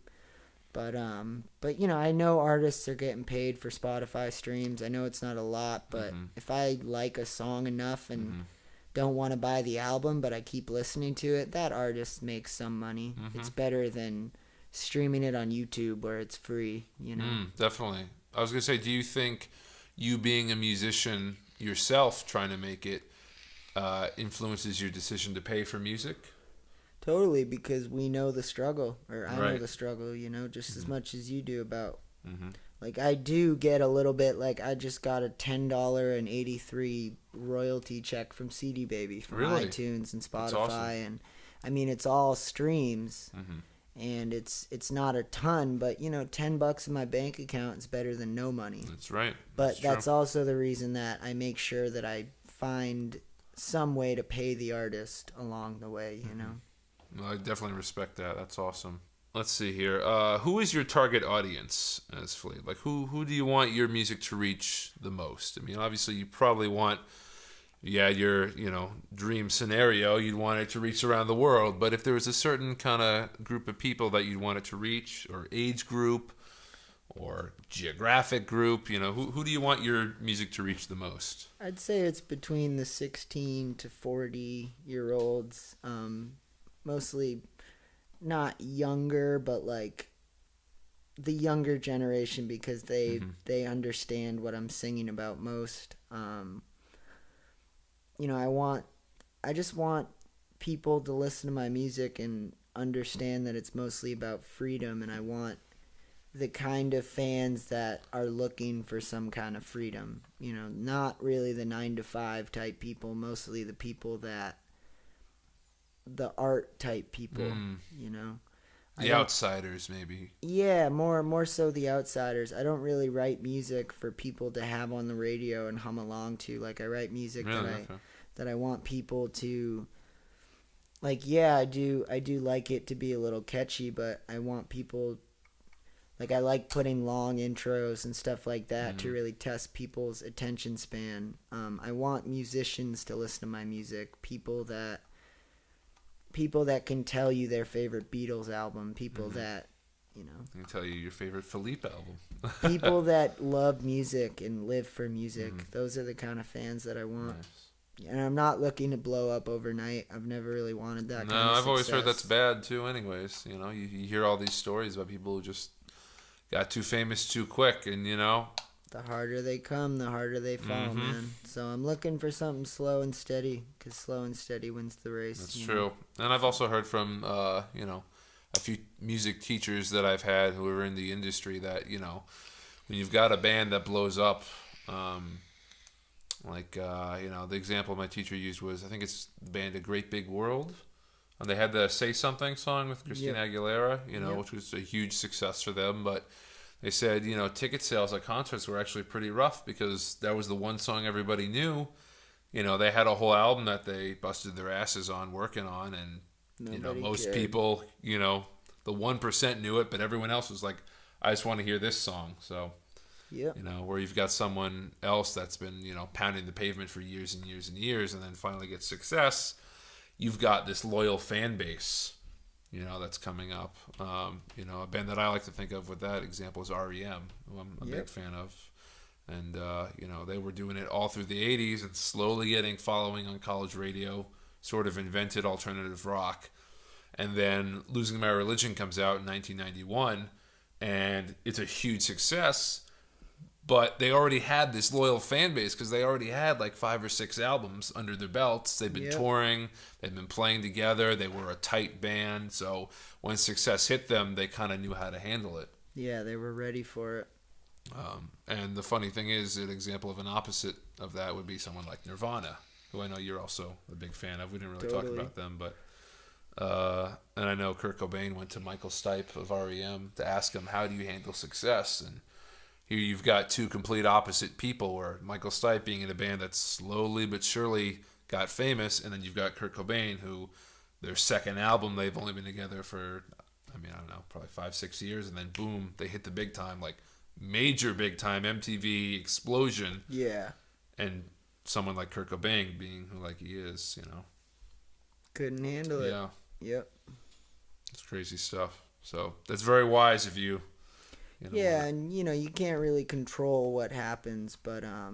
But I know artists are getting paid for Spotify streams. I know it's not a lot, but if I like a song enough and don't want to buy the album, but I keep listening to it, that artist makes some money. It's better than streaming it on YouTube where it's free, Definitely. I was going to say, do you think you being a musician yourself trying to make it influences your decision to pay for music? Totally, because we know the struggle, or I know the struggle, just as much as you do about, like, I do get a little bit, like, I just got a $10.83 royalty check from CD Baby from iTunes and Spotify, awesome. And, I mean, it's all streams, and it's not a ton, but, $10 in my bank account is better than no money. That's right. But that's also the reason that I make sure that I find some way to pay the artist along the way, Well, I definitely respect that. That's awesome. Let's see here. Who is your target audience as Phileep? Like, who do you want your music to reach the most? I mean, obviously, you probably want yeah, your, dream scenario, you'd want it to reach around the world. But if there was a certain kind of group of people that you'd want it to reach, or age group, or geographic group, who do you want your music to reach the most? I'd say it's between the 16 to 40-year-olds, mostly not younger, but like the younger generation, because they understand what I'm singing about most. I just want people to listen to my music and understand that it's mostly about freedom, and I want the kind of fans that are looking for some kind of freedom, not really the 9 to 5 type people, mostly the people the art type people, The outsiders, maybe. Yeah, more so the outsiders. I don't really write music for people to have on the radio and hum along to. Like, I write music that I want people to, like, yeah, I do like it to be a little catchy, but I want people, like, I like putting long intros and stuff like that to really test people's attention span. I want musicians to listen to my music, people that can tell you their favorite Beatles album, people that, I can tell you your favorite Phileep album. people that love music and live for music. Those are the kind of fans that I want. Nice. And I'm not looking to blow up overnight. I've never really wanted that kind of I've success. always heard that's bad too anyways. You hear all these stories about people who just got too famous too quick, and the harder they come, the harder they fall, man. So I'm looking for something slow and steady, because slow and steady wins the race. That's true. And I've also heard from, a few music teachers that I've had who are in the industry that, when you've got a band that blows up, the example my teacher used was, I think it's the band A Great Big World. And they had the Say Something song with Christina Aguilera, which was a huge success for them. But they said, ticket sales at concerts were actually pretty rough because that was the one song everybody knew. They had a whole album that they busted their asses on working on. And, most people, the 1% knew it, but everyone else was like, I just want to hear this song. So, where you've got someone else that's been, pounding the pavement for years and years and years and then finally gets success, you've got this loyal fan base, that's coming up. A band that I like to think of with that example is REM, who I'm a big fan of. And, they were doing it all through the 80s and slowly getting following on college radio, sort of invented alternative rock. And then Losing My Religion comes out in 1991, and it's a huge success. But they already had this loyal fan base because they already had like 5 or 6 albums under their belts. They've been touring. They've been playing together. They were a tight band. So when success hit them, they kind of knew how to handle it. Yeah, they were ready for it. And the funny thing is, an example of an opposite of that would be someone like Nirvana, who I know you're also a big fan of. We didn't really talk about them, but and I know Kurt Cobain went to Michael Stipe of REM to ask him, how do you handle success? And here you've got two complete opposite people, where Michael Stipe being in a band that slowly but surely got famous, and then you've got Kurt Cobain, who their second album, they've only been together for, I don't know, probably 5-6 years, and then boom, they hit the big time, like major big time MTV explosion. Yeah. And someone like Kurt Cobain, being who like he is, couldn't handle it. Yeah. Yep. It's crazy stuff. So that's very wise of you. And you can't really control what happens, but I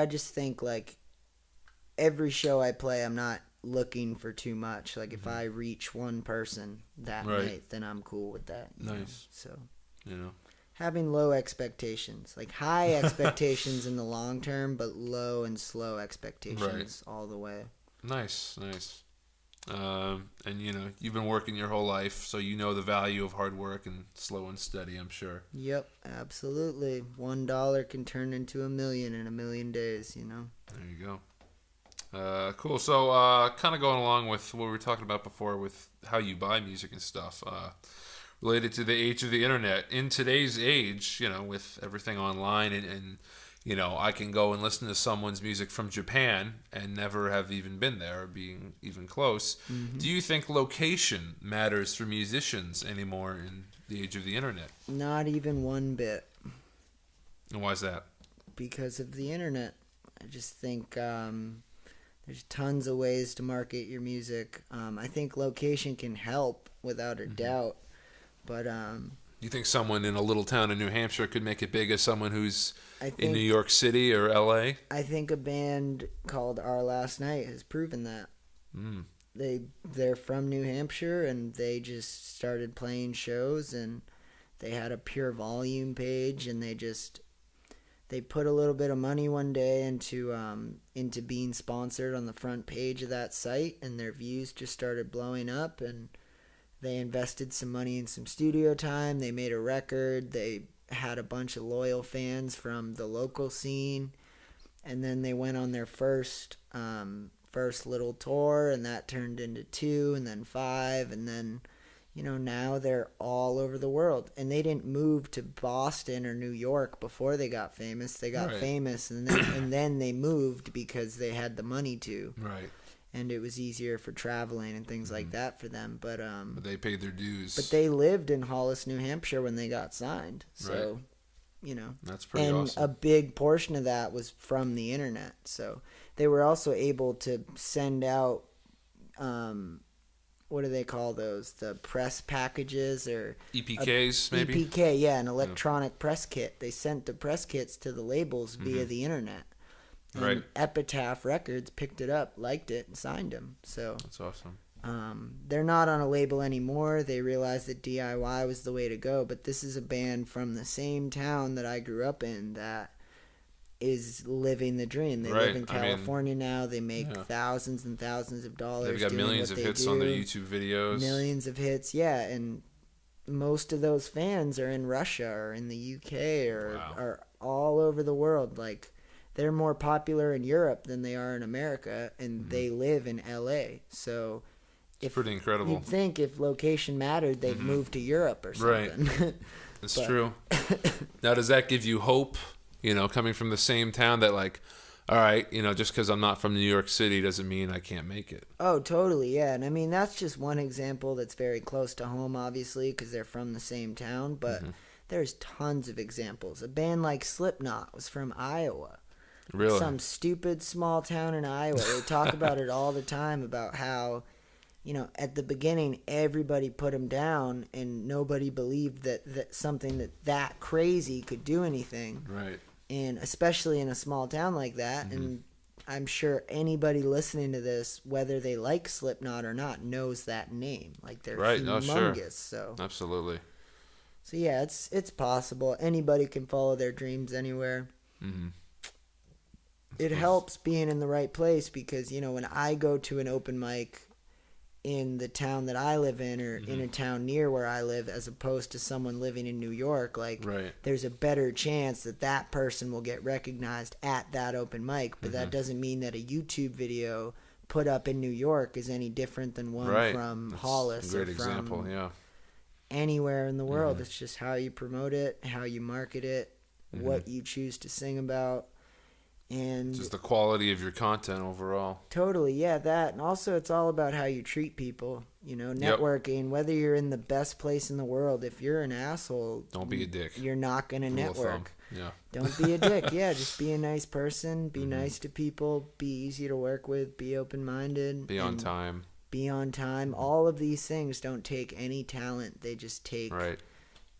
just think like every show I play, I'm not looking for too much. Like if I reach one person that night, then I'm cool with that. Nice. So having low expectations, like high expectations in the long term, but low and slow expectations all the way. Nice. And you've been working your whole life, so you know the value of hard work and slow and steady, I'm sure. Yep, absolutely. $1 can turn into $1 million in 1 million days, There you go. Cool. So kind of going along with what we were talking about before with how you buy music and stuff, related to the age of the internet. In today's age, with everything online and I can go and listen to someone's music from Japan and never have even been there or being even close. Mm-hmm. Do you think location matters for musicians anymore in the age of the internet? Not even one bit. And why is that? Because of the internet. I just think there's tons of ways to market your music. I think location can help without a doubt, but you think someone in a little town in New Hampshire could make it big as someone who's in New think York City or LA? I think a band called Our Last Night has proven that. Mm. They're from New Hampshire, and they just started playing shows, and they had a Pure Volume page, and they put a little bit of money one day into being sponsored on the front page of that site, and their views just started blowing up, and they invested some money in some studio time. They made a record. They had a bunch of loyal fans from the local scene, and then they went on their first little tour, and that turned into 2 and then 5, and then now they're all over the world. And they didn't move to Boston or New York before they got famous. They got famous, and then they moved because they had the money to. Right. And it was easier for traveling and things like that for them. But they paid their dues. But they lived in Hollis, New Hampshire when they got signed. So, that's pretty awesome. And a big portion of that was from the internet. So they were also able to send out, what do they call those? The press packages or EPKs, maybe? EPK, yeah, an electronic press kit. They sent the press kits to the labels via the internet. And Epitaph Records picked it up, liked it, and signed them. So that's awesome. They're not on a label anymore. They realized that DIY was the way to go. But this is a band from the same town that I grew up in that is living the dream. They live in California now. They make thousands and thousands of dollars. They've got millions of hits on their YouTube videos. Millions of hits, yeah. And most of those fans are in Russia or in the UK or are all over the world. Like, they're more popular in Europe than they are in America, and they live in LA. So it's pretty incredible. You'd think if location mattered, they'd move to Europe or something. Right. It's true. Now, does that give you hope, coming from the same town that, like, all right, just because I'm not from New York City doesn't mean I can't make it? Oh, totally, yeah. And I mean, that's just one example that's very close to home, obviously, because they're from the same town. But there's tons of examples. A band like Slipknot was from Iowa. Really? Some stupid small town in Iowa. They talk about it all the time, about how, at the beginning, everybody put them down, and nobody believed that something that crazy could do anything. Right. And especially in a small town like that. And I'm sure anybody listening to this, whether they like Slipknot or not, knows that name. Like, they're humongous. No, sure. So absolutely. So yeah, it's possible. Anybody can follow their dreams anywhere. Mm-hmm. It helps being in the right place because, when I go to an open mic in the town that I live in or in a town near where I live, as opposed to someone living in New York, like, there's a better chance that person will get recognized at that open mic. But that doesn't mean that a YouTube video put up in New York is any different than one from Hollis or from anywhere in the world. It's just how you promote it, how you market it, what you choose to sing about. And just the quality of your content overall. Totally, yeah, that. And also it's all about how you treat people, networking, whether you're in the best place in the world. If you're an asshole, don't be a dick. You're not going to network. Yeah. Don't be a dick. Yeah, just be a nice person, be nice to people, be easy to work with, be open-minded. Be on time. Be on time. All of these things don't take any talent. They just take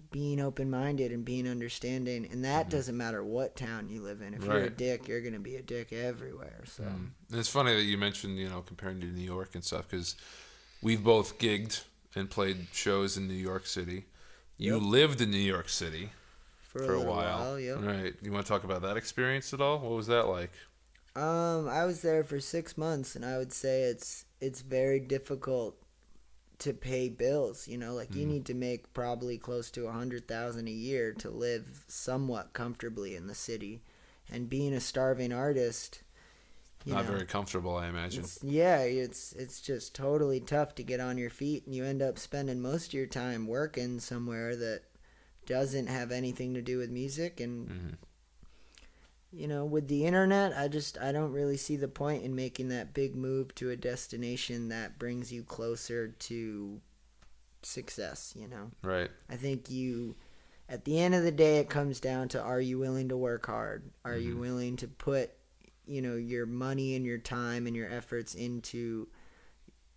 being open-minded and being understanding, and that doesn't matter what town you live in. If you're a dick, you're going to be a dick everywhere. So and it's funny that you mentioned, comparing to New York and stuff, because we've both gigged and played shows in New York City. You lived in New York City for a while. Right. You want to talk about that experience at all? What was that like? I was there for 6 months, and I would say it's very difficult to pay bills. You need to make probably close to $100,000 a year to live somewhat comfortably in the city. And being a starving artist, not very comfortable, I imagine. It's just totally tough to get on your feet, and you end up spending most of your time working somewhere that doesn't have anything to do with music. And with the internet, I don't really see the point in making that big move to a destination that brings you closer to success, Right. I think at the end of the day, it comes down to, are you willing to work hard? Are you willing to put, your money and your time and your efforts into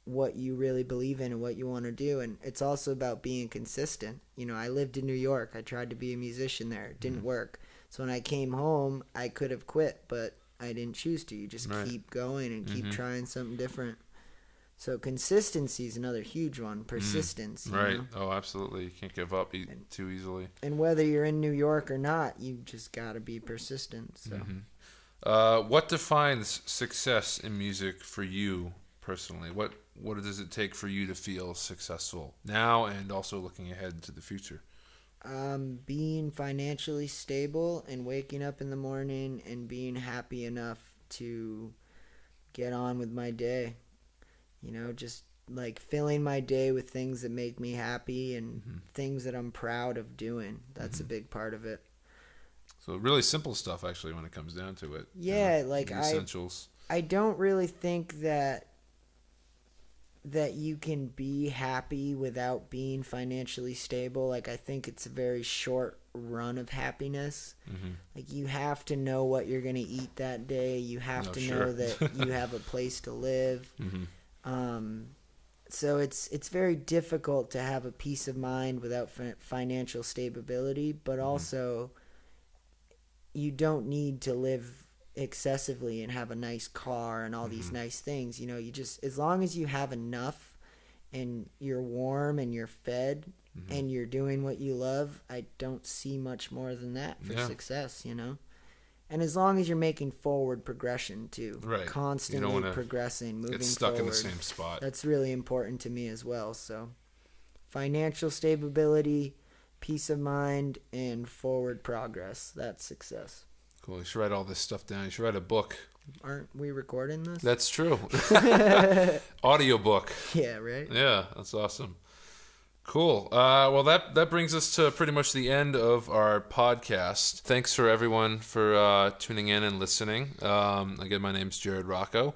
what you really believe in and what you want to do. And it's also about being consistent. I lived in New York. I tried to be a musician there. It didn't work. So when I came home, I could have quit, but I didn't choose to. You just keep going and keep trying something different. So consistency is another huge one. Persistence. Right. Oh, absolutely. You can't give up too easily. And whether you're in New York or not, you just got to be persistent. So. What defines success in music for you personally? What does it take for you to feel successful now and also looking ahead to the future? Being financially stable and waking up in the morning and being happy enough to get on with my day. Just like filling my day with things that make me happy and things that I'm proud of doing. That's a big part of it. So really simple stuff, actually, when it comes down to it. Yeah, like the essentials. I don't really think that you can be happy without being financially stable. Like, I think it's a very short run of happiness. Like, you have to know what you're going to eat that day. You have to know that you have a place to live. So it's very difficult to have a peace of mind without financial stability, but also you don't need to live excessively and have a nice car and all these nice things. You just, as long as you have enough and you're warm and you're fed and you're doing what you love, I don't see much more than that for success, And as long as you're making forward progression too, constantly progressing, moving get stuck forward, in the same spot. That's really important to me as well. So financial stability, peace of mind, and forward progress. That's success. Cool. You should write all this stuff down. You should write a book. Aren't we recording this? That's true. Audiobook. Yeah, right? Yeah, that's awesome. Cool. Well, that brings us to pretty much the end of our podcast. Thanks for everyone for tuning in and listening. Again, my name's Jared Rocco,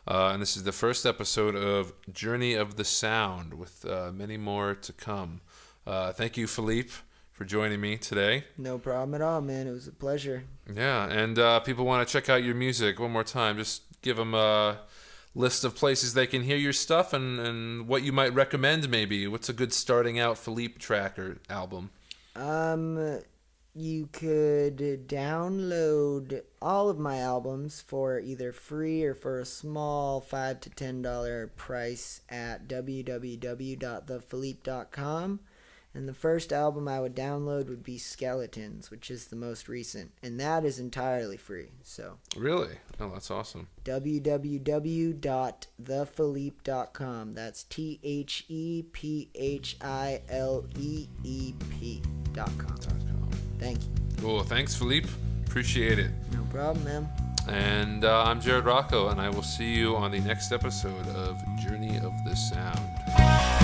and this is the first episode of Journey of the Sound, with many more to come. Thank you, Phileep, for joining me today. No problem at all, man. It was a pleasure. Yeah, and people want to check out your music one more time. Just give them a list of places they can hear your stuff and what you might recommend maybe. What's a good starting out Phileep track or album? You could download all of my albums for either free or for a small $5 to $10 price at www.thephileep.com. And the first album I would download would be Skeletons, which is the most recent. And that is entirely free. So Really? Oh, that's awesome. www.thephileep.com. That's THEPHILEEP.com. Thank you. Cool. Thanks, Phileep. Appreciate it. No problem, man. And I'm Jared Rocco, and I will see you on the next episode of Journey of the Sound.